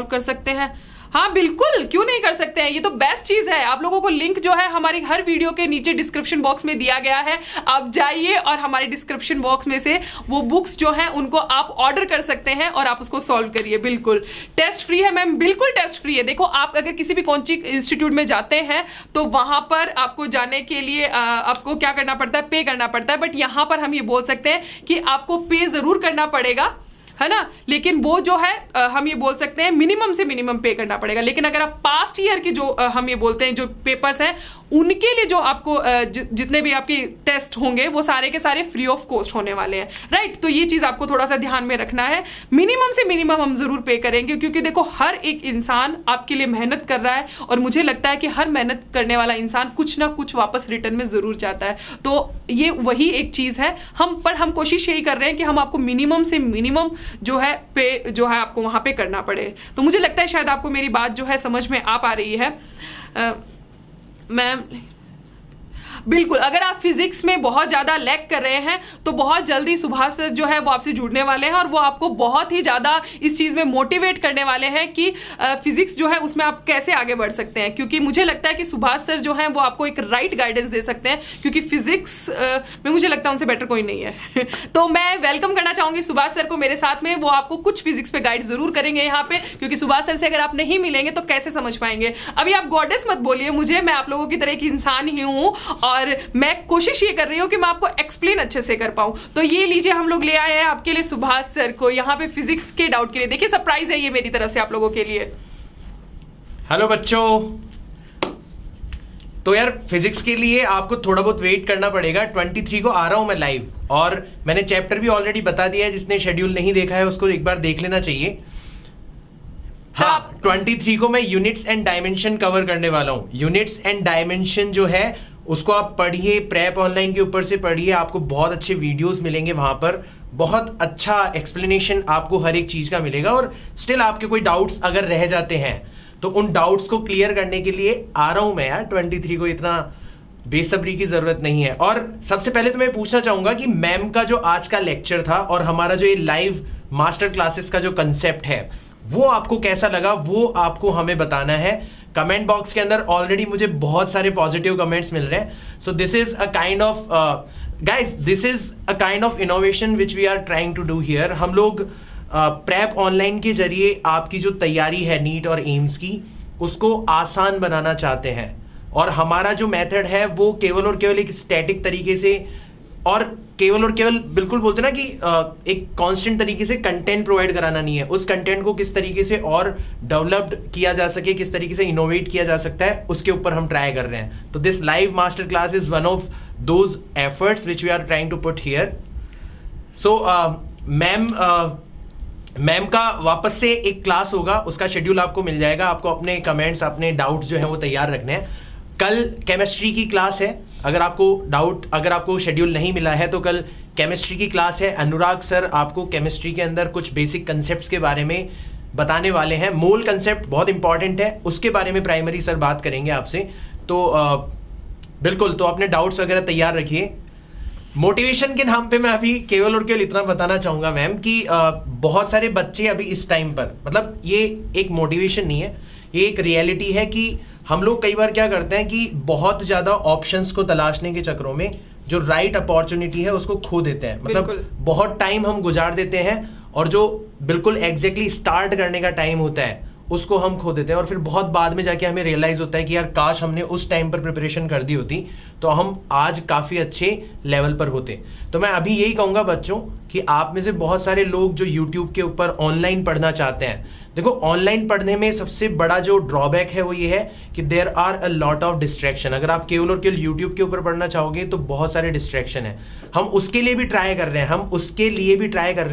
कर सकते हैं। हाँ बिल्कुल, क्यों नहीं कर सकते हैं, ये तो बेस्ट चीज है। आप लोगों को लिंक जो है हमारी हर वीडियो के नीचे डिस्क्रिप्शन बॉक्स में दिया गया है, आप जाइए और हमारे डिस्क्रिप्शन बॉक्स में से वो बुक्स जो हैं उनको आप ऑर्डर कर सकते हैं और आप उसको सॉल्व करिए। बिल्कुल टेस्ट फ्री है मैम, बिल्कुल टेस्ट फ्री है। देखो आप अगर किसी भी कोचिंग इंस्टीट्यूट में जाते हैं तो वहां पर आपको जाने के लिए आपको क्या करना पड़ता है, पे करना पड़ता है, बट यहाँ पर हम ये बोल सकते हैं कि आपको पे जरूर करना पड़ेगा, है ना, लेकिन वो जो है हम ये बोल सकते हैं मिनिमम से मिनिमम पे करना पड़ेगा। लेकिन अगर आप पास्ट ईयर की जो हम ये बोलते हैं जो पेपर्स हैं उनके लिए जो आपको जितने भी आपके टेस्ट होंगे वो सारे के सारे फ्री ऑफ कॉस्ट होने वाले हैं, राइट। तो ये चीज़ आपको थोड़ा सा ध्यान में रखना है, मिनिमम से मिनिमम हम ज़रूर पे करेंगे, क्योंकि देखो हर एक इंसान आपके लिए मेहनत कर रहा है, और मुझे लगता है कि हर मेहनत करने वाला इंसान कुछ ना कुछ वापस रिटर्न में ज़रूर चाहता है। तो ये वही एक चीज़ है, हम कोशिश यही कर रहे हैं कि हम आपको मिनिमम से मिनिमम जो है पे जो है आपको वहाँ पे करना पड़े। तो मुझे लगता है शायद आपको मेरी बात जो है समझ में आ पा रही है। मैम बिल्कुल, अगर आप फिजिक्स में बहुत ज़्यादा लैग कर रहे हैं तो बहुत जल्दी सुभाष सर जो है वो आपसे जुड़ने वाले हैं, और वो आपको बहुत ही ज़्यादा इस चीज़ में मोटिवेट करने वाले हैं कि फिजिक्स जो है उसमें आप कैसे आगे बढ़ सकते हैं। क्योंकि मुझे लगता है कि सुभाष सर जो हैं वो आपको एक राइट गाइडेंस दे सकते हैं, क्योंकि फिजिक्स में मुझे लगता है उनसे बेटर कोई नहीं है। तो मैं वेलकम करना चाहूँगी सुभाष सर को मेरे साथ में, वो आपको कुछ फिजिक्स पे गाइड ज़रूर करेंगे यहाँ पे, क्योंकि सुभाष सर से अगर आप नहीं मिलेंगे तो कैसे समझ पाएंगे। अभी आप गॉडेस मत बोलिए मुझे, मैं आप लोगों की तरह एक इंसान ही हूँ, और मैं कोशिश ये कर रही हूँ कि मैं आपको एक्सप्लेन अच्छे से कर पाऊँ। तो ये लीजिए, हम लोग ले आए हैं आपके लिए सुभाष सर को यहाँ पे फिजिक्स के डाउट के लिए। देखिए सरप्राइज है ये मेरी तरफ से आप लोगों के लिए।
हेलो बच्चों, तो यार फिजिक्स के लिए आपको थोड़ा बहुत वेट करना पड़ेगा। 23 को आ रहा हूं मैं लाइव, और मैंने चैप्टर भी ऑलरेडी बता दिया है। जिसने शेड्यूल नहीं देखा है उसको एक बार देख लेना चाहिए। हाँ, 23 को मैं यूनिट्स एंड डायमेंशन कवर करने वाला हूँ। यूनिट्स एंड डायमेंशन जो है उसको आप पढ़िए, प्रेप ऑनलाइन के ऊपर से पढ़िए, आपको बहुत अच्छे वीडियोस मिलेंगे वहां पर, बहुत अच्छा एक्सप्लेनेशन आपको हर एक चीज का मिलेगा। और स्टिल आपके कोई डाउट्स अगर रह जाते हैं तो उन डाउट्स को क्लियर करने के लिए आ रहा हूं मैं यार 23 को। इतना बेसब्री की जरूरत नहीं है। और सबसे पहले तो मैं पूछना चाहूंगा कि मैम का जो आज का लेक्चर था और हमारा जो ये लाइव मास्टर क्लासेस का जो कंसेप्ट है वो आपको कैसा लगा, वो आपको हमें बताना है। कमेंट बॉक्स के अंदर ऑलरेडी मुझे बहुत सारे पॉजिटिव कमेंट्स मिल रहे हैं। So this is a kind of guys, this is a kind of innovation which we are trying to do here. हम लोग प्रेप ऑनलाइन के जरिए आपकी जो तैयारी है नीट और एम्स की, उसको आसान बनाना चाहते हैं। और हमारा जो मेथड है वो केवल और केवल एक स्टैटिक तरीके से और केवल बिल्कुल बोलते ना कि एक कांस्टेंट तरीके से कंटेंट प्रोवाइड कराना नहीं है। उस कंटेंट को किस तरीके से और डेवलप्ड किया जा सके, किस तरीके से इनोवेट किया जा सकता है, उसके ऊपर हम ट्राई कर रहे हैं। तो this live master class is one of those efforts which we are trying to put here. So ma'am का वापस से एक क्लास होगा, उसका शेड्यूल आपको मिल जाएगा। आपको अपने कमेंट्स, अपने डाउट्स जो हैं वो तैयार रखने हैं। कल केमिस्ट्री की क्लास है। अगर आपको शेड्यूल नहीं मिला है तो कल केमिस्ट्री की क्लास है। अनुराग सर आपको केमिस्ट्री के अंदर कुछ बेसिक कंसेप्ट्स के बारे में बताने वाले हैं। मोल कंसेप्ट बहुत इंपॉर्टेंट है, उसके बारे में प्राइमरी सर बात करेंगे आपसे। तो बिल्कुल, तो अपने डाउट्स वगैरह तैयार रखिए। मोटिवेशन के नाम पे मैं अभी केवल और केवल इतना बताना चाहूँगा मैम कि बहुत सारे बच्चे अभी इस टाइम पर, मतलब ये एक मोटिवेशन नहीं है, ये एक रियलिटी है कि हम लोग कई बार क्या करते हैं कि बहुत ज़्यादा ऑप्शंस को तलाशने के चक्करों में जो राइट अपॉर्चुनिटी है उसको खो देते हैं। मतलब बहुत टाइम हम गुजार देते हैं और जो बिल्कुल एग्जैक्टली स्टार्ट करने का टाइम होता है उसको हम खो देते हैं। और फिर बहुत बाद में जाके हमें रियलाइज होता है कि यार काश हमने उस टाइम पर प्रिपरेशन कर दी होती तो हम आज काफ़ी अच्छे लेवल पर होते। तो मैं अभी यही कहूँगा बच्चों कि आप में से बहुत सारे लोग जो यूट्यूब के ऊपर ऑनलाइन पढ़ना चाहते हैं, देखो ऑनलाइन पढ़ने में सबसे बड़ा जो ड्रॉबैक है वो ये है कि there are a lot of distraction. अगर आप केवल और केवल यूट्यूब के ऊपर पढ़ना चाहोगे तो बहुत सारे डिस्ट्रैक्शन है। हम उसके लिए भी ट्राई कर रहे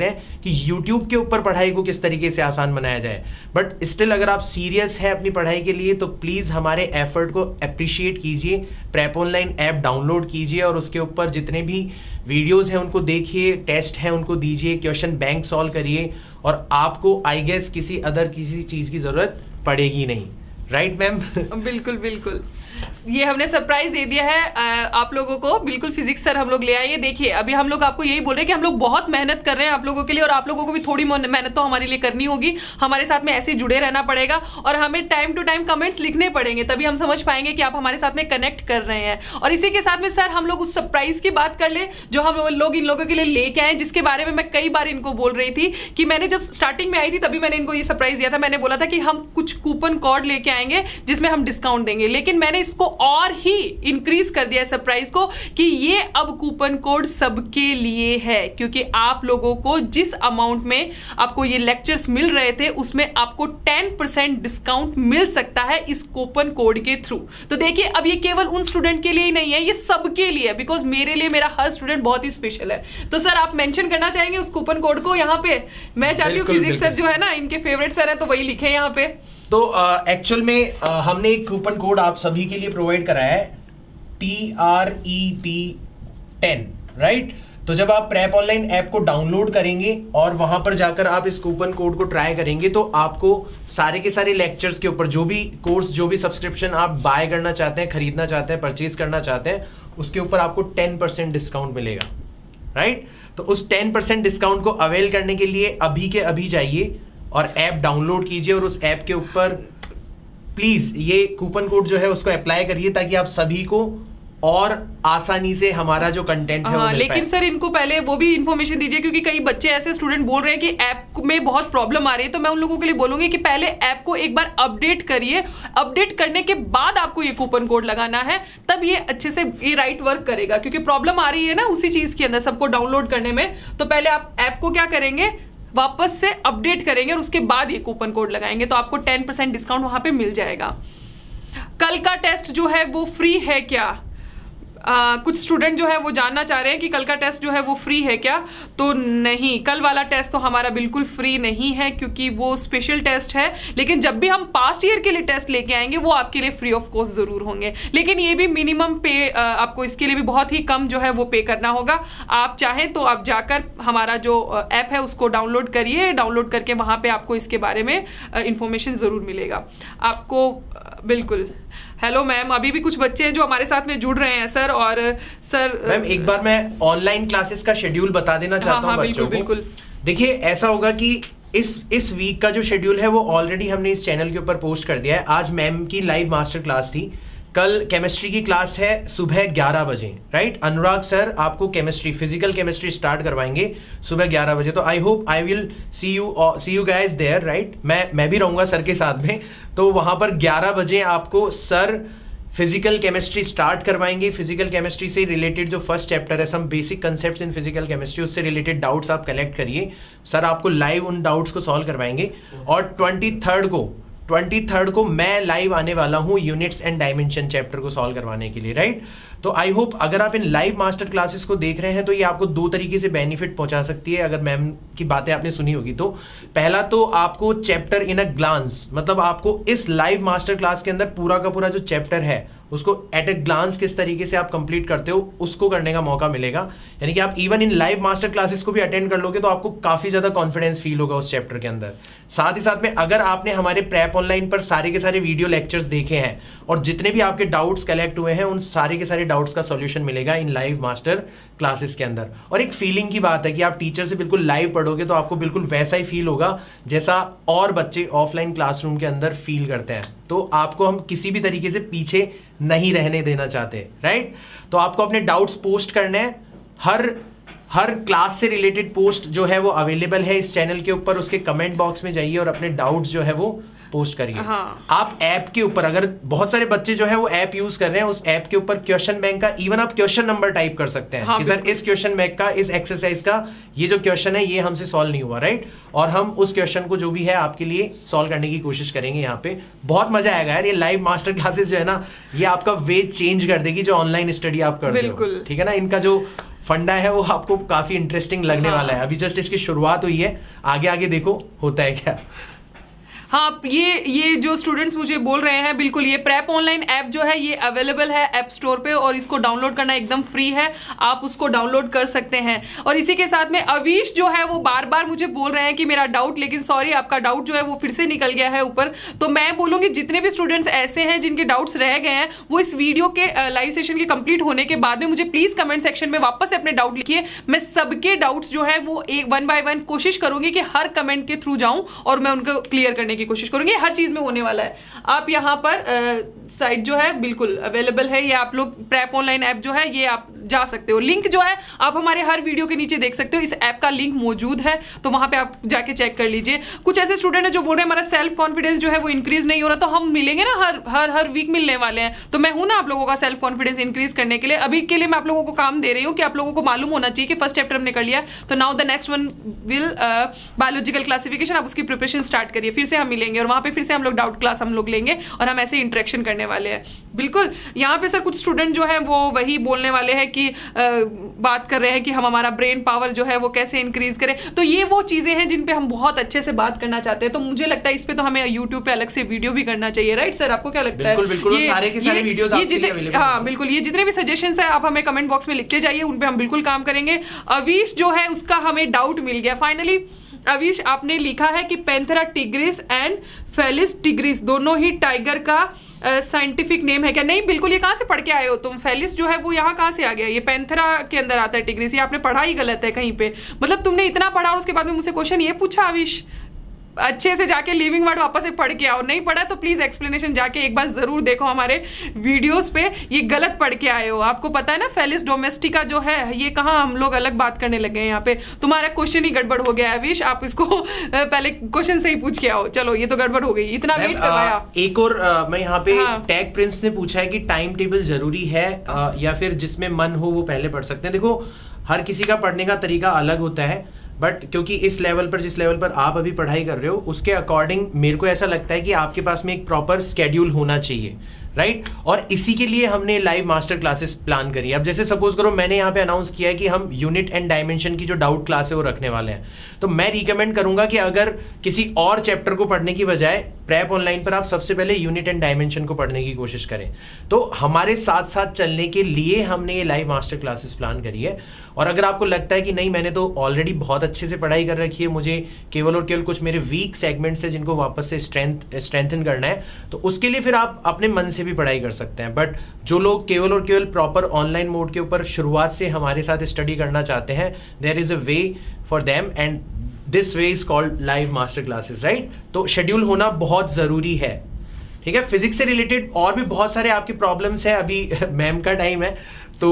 हैं, कि यूट्यूब के ऊपर पढ़ाई को किस तरीके से आसान बनाया जाए। बट स्टिल अगर आप सीरियस है अपनी पढ़ाई के लिए तो प्लीज़ हमारे एफर्ट को अप्रिशिएट कीजिए। प्रेप ऑनलाइन ऐप डाउनलोड कीजिए और उसके ऊपर जितने भी वीडियोस हैं उनको देखिए, टेस्ट हैं उनको दीजिए, क्वेश्चन बैंक सॉल्व करिए और आपको आई गेस किसी चीज़ की ज़रूरत पड़ेगी नहीं। Right ma'am?
बिल्कुल बिल्कुल, ये हमने सरप्राइज दे दिया है आप लोगों को। बिल्कुल फिजिक्स सर हम लोग ले आए। देखिए अभी हम लोग आपको यही बोल रहे हैं कि हम लोग बहुत मेहनत कर रहे हैं आप लोगों के लिए और आप लोगों को भी थोड़ी मेहनत तो हमारे लिए करनी होगी। हमारे साथ में ऐसे ही जुड़े रहना पड़ेगा और हमें टाइम टू टाइम कमेंट्स लिखने पड़ेंगे, तभी हम समझ पाएंगे कि आप हमारे साथ में कनेक्ट कर रहे हैं। और इसी के साथ में सर हम लोग उस सरप्राइज की बात कर ले जो हम लोग इन लोगों के लिए लेके आए, जिसके बारे में मैं कई बार इनको बोल रही थी कि मैंने जब स्टार्टिंग में आई थी तभी मैंने इनको ये सरप्राइज दिया था। मैंने बोला था कि हम कुछ कूपन कोड लेके आएंगे जिसमें हम डिस्काउंट देंगे, लेकिन मैंने इसको और ही इंक्रीज कर दिया है सरप्राइज को कि ये अब कूपन कोड सबके लिए है, क्योंकि आप लोगों को जिस अमाउंट में आपको ये लेक्चर्स मिल रहे थे उसमें आपको 10% डिस्काउंट मिल सकता है इस कूपन कोड के थ्रू। तो देखिए अब ये केवल उन स्टूडेंट के लिए ही नहीं है, ये सबके लिए है, बिकॉज मेरे लिए मेरा हर स्टूडेंट बहुत ही स्पेशल है। तो सर आप मेंशन करना चाहेंगे उस कूपन कोड को यहाँ पे? मैं चाहती हूँ फिजिक्स सर जो है ना इनके फेवरेट सर है तो वही लिखे यहाँ पे।
तो एक्चुअल में हमने एक कूपन कोड आप सभी के लिए प्रोवाइड कराया है, TREP10, राइट? तो जब आप प्रेप ऑनलाइन ऐप को डाउनलोड करेंगे और वहां पर जाकर आप इस कूपन कोड को ट्राई करेंगे तो आपको सारे के सारे लेक्चर्स के ऊपर जो भी कोर्स, जो भी सब्सक्रिप्शन आप बाय करना चाहते हैं, खरीदना चाहते हैं, परचेज करना चाहते हैं, उसके ऊपर आपको 10% डिस्काउंट मिलेगा, राइट? तो उस 10% डिस्काउंट को अवेल करने के लिए अभी के अभी जाइए और ऐप डाउनलोड कीजिए और उस ऐप के ऊपर प्लीज ये कूपन कोड जो है उसको अप्लाई करिए ताकि आप सभी को और आसानी से हमारा जो कंटेंट है वो मिल
लेकिन
पाए।
सर इनको पहले वो भी इन्फॉर्मेशन दीजिए, क्योंकि कई बच्चे ऐसे स्टूडेंट बोल रहे हैं कि ऐप में बहुत प्रॉब्लम आ रही है। तो मैं उन लोगों के लिए बोलूंगी कि पहले ऐप को एक बार अपडेट करिए, अपडेट करने के बाद आपको ये कूपन कोड लगाना है, तब ये अच्छे से ये राइट वर्क करेगा। क्योंकि प्रॉब्लम आ रही है ना उसी चीज के अंदर सबको डाउनलोड करने में, तो पहले आप ऐप को क्या करेंगे, वापस से अपडेट करेंगे और उसके बाद ये कूपन कोड लगाएंगे, तो आपको 10% डिस्काउंट वहां पे मिल जाएगा। कल का टेस्ट जो है वो फ्री है क्या? कुछ स्टूडेंट जो है वो जानना चाह रहे हैं कि कल का टेस्ट जो है वो फ्री है क्या? तो नहीं, कल वाला टेस्ट तो हमारा बिल्कुल फ्री नहीं है, क्योंकि वो स्पेशल टेस्ट है। लेकिन जब भी हम पास्ट ईयर के लिए टेस्ट लेके आएंगे वो आपके लिए फ्री ऑफ कॉस्ट जरूर होंगे, लेकिन ये भी मिनिमम पे आपको इसके लिए भी बहुत ही कम जो है वो पे करना होगा। आप चाहें तो आप जाकर हमारा जो ऐप है उसको डाउनलोड करिए, डाउनलोड करके वहाँ पे आपको इसके बारे में इंफॉर्मेशन ज़रूर मिलेगा आपको। बिल्कुल। हेलो मैम, अभी भी कुछ बच्चे हैं जो हमारे साथ में जुड़ रहे हैं सर। और सर
मैम एक बार मैं ऑनलाइन क्लासेस का शेड्यूल बता देना चाहता हूँ बच्चों को।
बिल्कुल।
देखिए ऐसा होगा कि इस वीक का जो शेड्यूल है वो ऑलरेडी हमने इस चैनल के ऊपर पोस्ट कर दिया है। आज मैम की लाइव मास्टर क्लास थी, कल केमिस्ट्री की क्लास है सुबह 11 बजे, राइट। अनुराग सर आपको केमिस्ट्री, फिजिकल केमिस्ट्री स्टार्ट करवाएंगे सुबह 11 बजे। तो I hope I will see you guys there, right. मैं भी रहूंगा सर के साथ में, तो वहां पर 11 बजे आपको सर फिजिकल केमिस्ट्री स्टार्ट करवाएंगे। फिजिकल केमिस्ट्री से रिलेटेड जो फर्स्ट चैप्टर है, some basic concepts in physical chemistry, उससे रिलेटेड डाउट्स आप कलेक्ट करिए, सर आपको लाइव उन डाउट्स को सॉल्व करवाएंगे। और 23rd को मैं लाइव आने वाला हूं यूनिट्स एंड डायमेंशन चैप्टर को सॉल्व करवाने के लिए, राइट। तो आई होप अगर आप इन लाइव मास्टर क्लासेस को देख रहे हैं तो ये आपको 2 तरीके से बेनिफिट पहुंचा सकती है। अगर मैम की बातें आपने सुनी होगी तो पहला तो आपको चैप्टर इन अ ग्लांस, मतलब आपको इस लाइव मास्टर क्लास के अंदर पूरा का पूरा जो चैप्टर है उसको एट ए ग्लांस किस तरीके से आप कंप्लीट करते हो उसको करने का मौका मिलेगा। यानी कि आप even in live master classes को भी अटेंड कर लोगे तो आपको काफी ज्यादा कॉन्फिडेंस फील होगा उस चैप्टर के अंदर। साथ ही साथ में अगर आपने हमारे प्रेप ऑनलाइन पर सारे के सारे वीडियो लेक्चर्स देखे हैं और जितने भी आपके डाउट्स कलेक्ट हुए हैं उन सारे के सारे डाउट्स का सॉल्यूशन मिलेगा इन लाइव मास्टर क्लासेस के अंदर। और एक फीलिंग की बात है कि आप टीचर से बिल्कुल लाइव पढ़ोगे तो आपको बिल्कुल वैसा ही फील होगा जैसा और बच्चे ऑफलाइन क्लासरूम के अंदर फील करते हैं। तो आपको हम किसी भी तरीके से पीछे नहीं रहने देना चाहते, राइट। तो आपको अपने डाउट्स पोस्ट करने हैं, हर क्लास से रिलेटेड पोस्ट जो है वो अवेलेबल है इस चैनल के ऊपर, उसके कमेंट बॉक्स में जाइए और अपने डाउट्स जो है वो पोस्ट करिए।
हाँ।
आप ऐप के ऊपर, अगर बहुत सारे बच्चे जो है वो ऐप यूज कर रहे हैं, उस ऐप के ऊपर क्वेश्चन बैंक का इवन आप क्वेश्चन नंबर टाइप कर सकते हैं। हाँ, कि सर इस क्वेश्चन बैंक का, इस एक्सरसाइज का ये जो क्वेश्चन है ये हमसे सॉल्व नहीं हुआ, राइट। और हम उस क्वेश्चन को जो भी है आपके लिए सॉल्व करने की कोशिश करेंगे। यहाँ पे बहुत मजा आएगा यार, ये लाइव मास्टर क्लासेस जो है ना ये आपका वे चेंज कर देगी जो ऑनलाइन स्टडी आप करते हो, ठीक है ना। इनका जो फंडा है वो आपको काफी इंटरेस्टिंग लगने वाला है। अभी जस्ट इसकी शुरुआत हुई है, आगे आगे देखो होता है क्या।
हाँ, ये जो स्टूडेंट्स मुझे बोल रहे हैं, बिल्कुल ये प्रेप ऑनलाइन ऐप जो है ये अवेलेबल है ऐप स्टोर पे और इसको डाउनलोड करना एकदम फ्री है, आप उसको डाउनलोड कर सकते हैं। और इसी के साथ में अवीश जो है वो बार बार मुझे बोल रहे हैं कि मेरा डाउट, लेकिन सॉरी आपका डाउट जो है वो फिर से निकल गया है ऊपर। तो मैं बोलूँगी जितने भी स्टूडेंट्स ऐसे हैं जिनके डाउट्स रह गए हैं वो इस वीडियो के लाइव सेशन के कंप्लीट होने के बाद में मुझे प्लीज़ कमेंट सेक्शन में वापस से अपने डाउट लिखिए। मैं सबके डाउट्स जो है वो एक 1 by 1 कोशिश करूँगी कि हर कमेंट के थ्रू जाऊँ और मैं उनको क्लियर करने की कोशिश करूंगी। हर चीज में होने वाला है। आप यहाँ पर साइट जो है बिल्कुल अवेलेबल है, ये आप लोग प्रेप ऑनलाइन ऐप जो है ये आप जा सकते हो। लिंक जो है आप हमारे हर वीडियो के नीचे देख सकते हो, इस ऐप का लिंक मौजूद है, तो वहां पे आप जाके चेक कर लीजिए। कुछ ऐसे स्टूडेंट है जो बोल रहे हैं हमारा सेल्फ कॉन्फिडेंस जो है वो इंक्रीज नहीं हो रहा, तो हम मिलेंगे ना, हर वीक मिलने वाले हैं। तो मैं हूं ना आप लोगों का सेल्फ कॉन्फिडेंस इंक्रीज करने के लिए। अभी के लिए मैं आप लोगों को काम दे रही हूँ कि आप लोगों को मालूम होना चाहिए कि फर्स्ट चैप्टर हमने कर लिया, तो now the next one will biological classification. आप उसकी प्रिपरेशन स्टार्ट करिए, फिर से हम मिलेंगे और वहाँ पे फिर से हम लोग डाउट क्लास हम लोग लेंगे और हम ऐसे इंटरेक्शन करने वाले हैं। बिल्कुल यहाँ पे सर कुछ स्टूडेंट जो है वो वही बोलने वाले हैं कि बात कर रहे हैं कि हम हमारा ब्रेन पावर जो है वो कैसे इंक्रीज करें। तो ये वो चीज़ें हैं जिन पे हम बहुत अच्छे से बात करना चाहते हैं। तो मुझे लगता है इस पे तो हमें यूट्यूब पे अलग से वीडियो भी करना चाहिए, राइट सर? आपको क्या लगता है?
बिल्कुल, सारे के सारे वीडियोस आपके लिए अवेलेबल हैं।
हाँ बिल्कुल, ये जितने भी सजेशंस है आप हमें कमेंट बॉक्स में लिखते जाइए, उन पे हम बिल्कुल काम करेंगे। अवीश जो है उसका हमें डाउट मिल गया फाइनली। अवीश आपने लिखा है कि Panthera tigris and Felis tigris दोनों ही टाइगर का साइंटिफिक नेम है क्या? नहीं, बिल्कुल ये कहाँ से पढ़ के आए हो तुम? फेलिस जो है वो यहाँ कहाँ से आ गया? ये पैंथेरा के अंदर आता है, टिग्रिस ये आपने पढ़ा ही गलत है कहीं पे। मतलब तुमने इतना पढ़ा और उसके बाद में मुझसे क्वेश्चन ये पूछा अवीश? अच्छे से जाके लिविंग वर्ड वापस से पढ़ के आओ, नहीं पढ़ा तो प्लीज एक्सप्लेनेशन जाके एक बार जरूर देखो हमारे वीडियोस पे, ये गलत पढ़ के आए हो। आपको पता है ना फेलिस डोमेस्टिका जो है ये कहाँ हम लोग अलग बात करने लगे हैं यहाँ पे, तुम्हारा क्वेश्चन ही गड़बड़ हो गया है विश, आप इसको पहले क्वेश्चन से ही पूछ के आओ। चलो ये तो गड़बड़ हो गई, इतना वेट करवाया।
एक और मैं यहाँ पे टैग प्रिंस ने पूछा है कि टाइम टेबल जरूरी है या फिर जिसमें मन हो वो पहले पढ़ सकते हैं। देखो हर किसी का पढ़ने का तरीका अलग होता है, बट क्योंकि इस लेवल पर जिस लेवल पर आप अभी पढ़ाई कर रहे हो उसके अकॉर्डिंग मेरे को ऐसा लगता है कि आपके पास में एक प्रॉपर स्केड्यूल होना चाहिए, राइट? और इसी के लिए हमने लाइव मास्टर क्लासेस प्लान करी है। अब जैसे सपोज करो मैंने यहाँ पे अनाउंस किया है कि हम यूनिट एंड डायमेंशन की जो डाउट क्लास है वो रखने वाले हैं, तो मैं रिकमेंड करूंगा कि अगर किसी और चैप्टर को पढ़ने की बजाय प्रेप ऑनलाइन पर आप सबसे पहले यूनिट एंड डायमेंशन को पढ़ने की कोशिश करें। तो हमारे साथ साथ चलने के लिए हमने ये लाइव मास्टर क्लासेस प्लान करी है। और अगर आपको लगता है कि नहीं मैंने तो ऑलरेडी बहुत अच्छे से पढ़ाई कर रखी है, मुझे केवल और केवल कुछ मेरे वीक सेगमेंट्स है जिनको वापस से स्ट्रेंथन करना है, तो उसके लिए फिर आप अपने मन से भी पढ़ाई कर सकते हैं। बट जो लोग केवल और केवल प्रॉपर ऑनलाइन मोड के ऊपर शुरुआत से हमारे साथ स्टडी करना चाहते हैं, there is a way for them and this way is called live master classes, right? तो शेड्यूल होना बहुत ज़रूरी है, ठीक है? फिजिक्स से रिलेटेड और भी बहुत सारे आपके प्रॉब्लम्स हैं। अभी मैम का टाइम है तो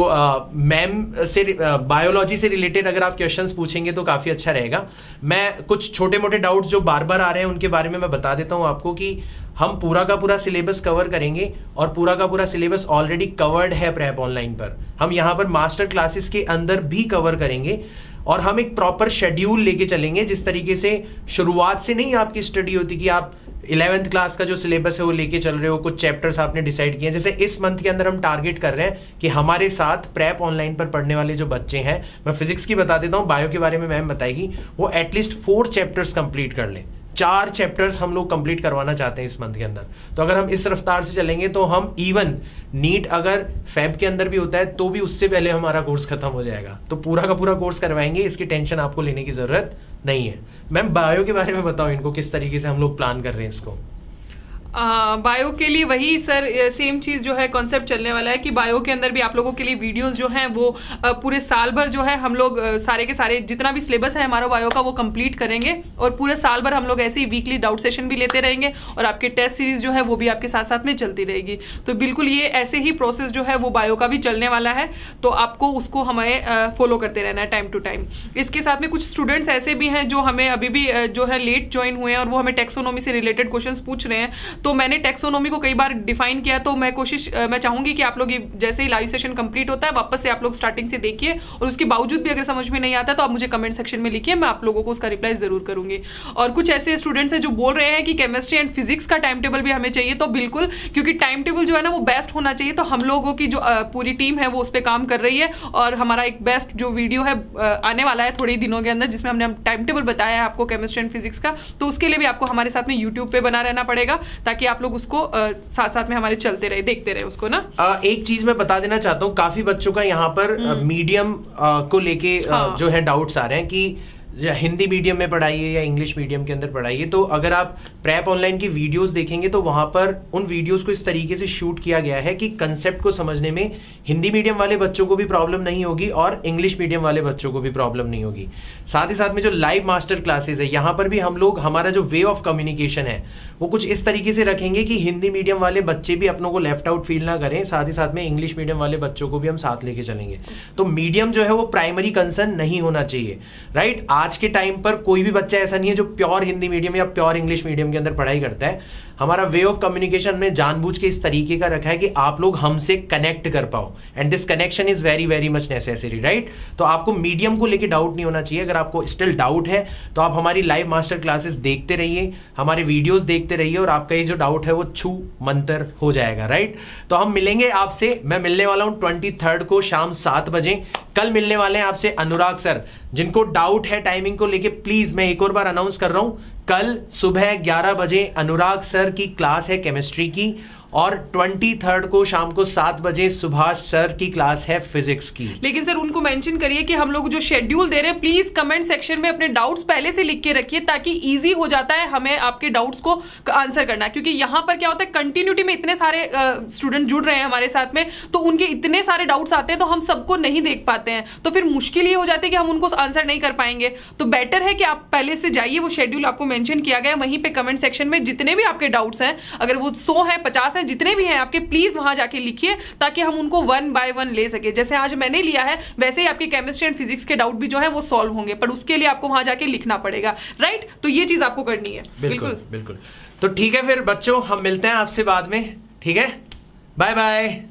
मैम से बायोलॉजी से रिलेटेड अगर आप क्वेश्चंस पूछेंगे तो काफ़ी अच्छा रहेगा। मैं कुछ छोटे मोटे डाउट्स जो बार बार आ रहे हैं उनके बारे में मैं बता देता हूँ आपको कि हम पूरा का पूरा सिलेबस कवर करेंगे और पूरा का पूरा सिलेबस ऑलरेडी कवर्ड है प्रेप ऑनलाइन पर। हम यहाँ पर मास्टर क्लासेस के अंदर भी कवर करेंगे और हम एक प्रॉपर शेड्यूल लेके चलेंगे, जिस तरीके से शुरुआत से नहीं आपकी स्टडी होती कि आप 11th क्लास का जो सिलेबस है वो लेके चल रहे हो, कुछ चैप्टर्स आपने डिसाइड किए हैं। जैसे इस मंथ के अंदर हम टारगेट कर रहे हैं कि हमारे साथ प्रेप ऑनलाइन पर पढ़ने वाले जो बच्चे हैं, मैं फिजिक्स की बता देता हूँ, बायो के बारे में मैम बताएगी, वो एटलीस्ट 4 चैप्टर्स कंप्लीट कर लें। 4 चैप्टर्स हम लोग कंप्लीट करवाना चाहते हैं इस मंथ के अंदर। तो अगर हम इस रफ्तार से चलेंगे तो हम इवन नीट अगर फेब के अंदर भी होता है तो भी उससे पहले हमारा कोर्स खत्म हो जाएगा। तो पूरा का पूरा कोर्स करवाएंगे, इसकी टेंशन आपको लेने की जरूरत नहीं है। मैम बायो के बारे में बताओ, इनको किस तरीके से हम लोग प्लान कर रहे हैं इसको?
बायो के लिए वही सर सेम चीज़ जो है कॉन्सेप्ट चलने वाला है कि बायो के अंदर भी आप लोगों के लिए वीडियोस जो हैं वो पूरे साल भर जो है हम लोग सारे के सारे जितना भी सिलेबस है हमारा बायो का वो कंप्लीट करेंगे और पूरे साल भर हम लोग ऐसे ही वीकली डाउट सेशन भी लेते रहेंगे और आपके टेस्ट सीरीज जो है वो भी आपके साथ साथ में चलती रहेगी। तो बिल्कुल ये ऐसे ही प्रोसेस जो है वो बायो का भी चलने वाला है, तो आपको उसको हमें फॉलो करते रहना है टाइम टू टाइम। इसके साथ में कुछ स्टूडेंट्स ऐसे भी हैं जो हमें अभी भी जो है लेट ज्वाइन हुए हैं और वो हमें टेक्सोनॉमी से रिलेटेड क्वेश्चंस पूछ रहे हैं। तो मैंने टेक्सोनॉमी को कई बार डिफाइन किया, तो मैं चाहूंगी कि आप लोग जैसे ही लाइव सेशन कंप्लीट होता है वापस से आप लोग स्टार्टिंग से देखिए और उसके बावजूद भी अगर समझ में नहीं आता तो आप मुझे कमेंट सेक्शन में लिखिए, मैं आप लोगों को उसका रिप्लाई जरूर करूंगी। और कुछ ऐसे स्टूडेंट्स हैं जो बोल रहे हैं कि केमिस्ट्री एंड फिजिक्स का टाइम टेबल भी हमें चाहिए, तो बिल्कुल, क्योंकि टाइम टेबल जो है ना वो बेस्ट होना चाहिए। तो हम लोगों की जो पूरी टीम है वो उस पर काम कर रही है और हमारा एक बेस्ट जो वीडियो है आने वाला है थोड़े दिनों के अंदर जिसमें हमने टाइम टेबल बताया है आपको केमिस्ट्री एंड फिजिक्स का। तो उसके लिए भी आपको हमारे साथ में यूट्यूब पे बना रहना पड़ेगा ताकि आप लोग उसको साथ साथ में हमारे चलते रहे, देखते रहे उसको ना।
एक चीज मैं बता देना चाहता हूँ, काफी बच्चों का यहाँ पर मीडियम को लेके जो है डाउट्स आ रहे हैं कि हिंदी मीडियम में पढ़ाइए या इंग्लिश मीडियम के अंदर पढ़ाइए। तो अगर आप प्रेप ऑनलाइन की वीडियोस देखेंगे तो वहाँ पर उन वीडियोस को इस तरीके से शूट किया गया है कि कंसेप्ट को समझने में हिंदी मीडियम वाले बच्चों को भी प्रॉब्लम नहीं होगी और इंग्लिश मीडियम वाले बच्चों को भी प्रॉब्लम नहीं होगी। साथ ही साथ में जो लाइव मास्टर क्लासेस है यहाँ पर भी हम लोग हमारा जो वे ऑफ कम्युनिकेशन है वो कुछ इस तरीके से रखेंगे कि हिंदी मीडियम वाले बच्चे भी अपनों को लेफ्ट आउट फील ना करें, साथ ही साथ में इंग्लिश मीडियम वाले बच्चों को भी हम साथ लेके चलेंगे। तो मीडियम जो है वो प्राइमरी कंसर्न नहीं होना चाहिए, राइट? आज के टाइम पर कोई भी बच्चा ऐसा नहीं है जो प्योर हिंदी मीडियम या प्योर इंग्लिश मीडियम के अंदर पढ़ाई करता है। हमारा वे ऑफ कम्युनिकेशन में जानबूझ के इस तरीके का रखा है कि आप लोग हमसे कनेक्ट कर पाओ and this connection is very very much necessary, right? तो आपको मीडियम को लेके डाउट नहीं होना चाहिए। अगर आपको स्टिल डाउट है तो आप हमारी लाइव मास्टर क्लासेस देखते रहिए, हमारे वीडियोस देखते रहिए और आपका ये जो डाउट है वो छू मंतर हो जाएगा, राइट? तो हम मिलेंगे आपसे, मैं मिलने वाला हूं 23 को शाम 7 बजे। कल मिलने वाले हैं आपसे अनुराग सर। जिनको डाउट है टाइमिंग को लेके प्लीज मैं एक और बार अनाउंस कर रहा हूं, कल सुबह 11 बजे अनुराग सर की क्लास है केमिस्ट्री की और 23 को शाम को 7 बजे सुभाष सर की क्लास है फिजिक्स की।
लेकिन सर उनको मेंशन करिए कि हम लोग जो शेड्यूल दे रहे हैं प्लीज कमेंट सेक्शन में अपने डाउट्स पहले से लिख के रखिए ताकि इजी हो जाता है हमें आपके डाउट्स को आंसर करना। क्योंकि यहाँ पर क्या होता है कंटिन्यूटी में इतने सारे स्टूडेंट जुड़ रहे हैं हमारे साथ में, तो उनके इतने सारे डाउट्स आते हैं तो हम सबको नहीं देख पाते हैं, तो फिर मुश्किल ये हो जाती है कि हम उनको आंसर नहीं कर पाएंगे। तो बेटर है कि आप पहले से जाइए, वो शेड्यूल आपको मेंशन किया गया है वहीं पे कमेंट सेक्शन में जितने भी आपके डाउट्स हैं, अगर वो 100 हैं 50 हैं जितने भी हैं आपके, प्लीज वहां जाके लिखिए ताकि हम उनको 1 बाय 1 ले सके। जैसे आज मैंने लिया है वैसे ही आपके केमिस्ट्री एंड फिजिक्स के डाउट भी जो है वो सॉल्व होंगे, पर उसके लिए आपको वहां जाके लिखना पड़ेगा, राइट? तो ये चीज आपको करनी है।
बिल्कुल बिल्कुल। तो ठीक है फिर बच्चों, हम मिलते हैं आपसे बाद में, ठीक है? Bye bye.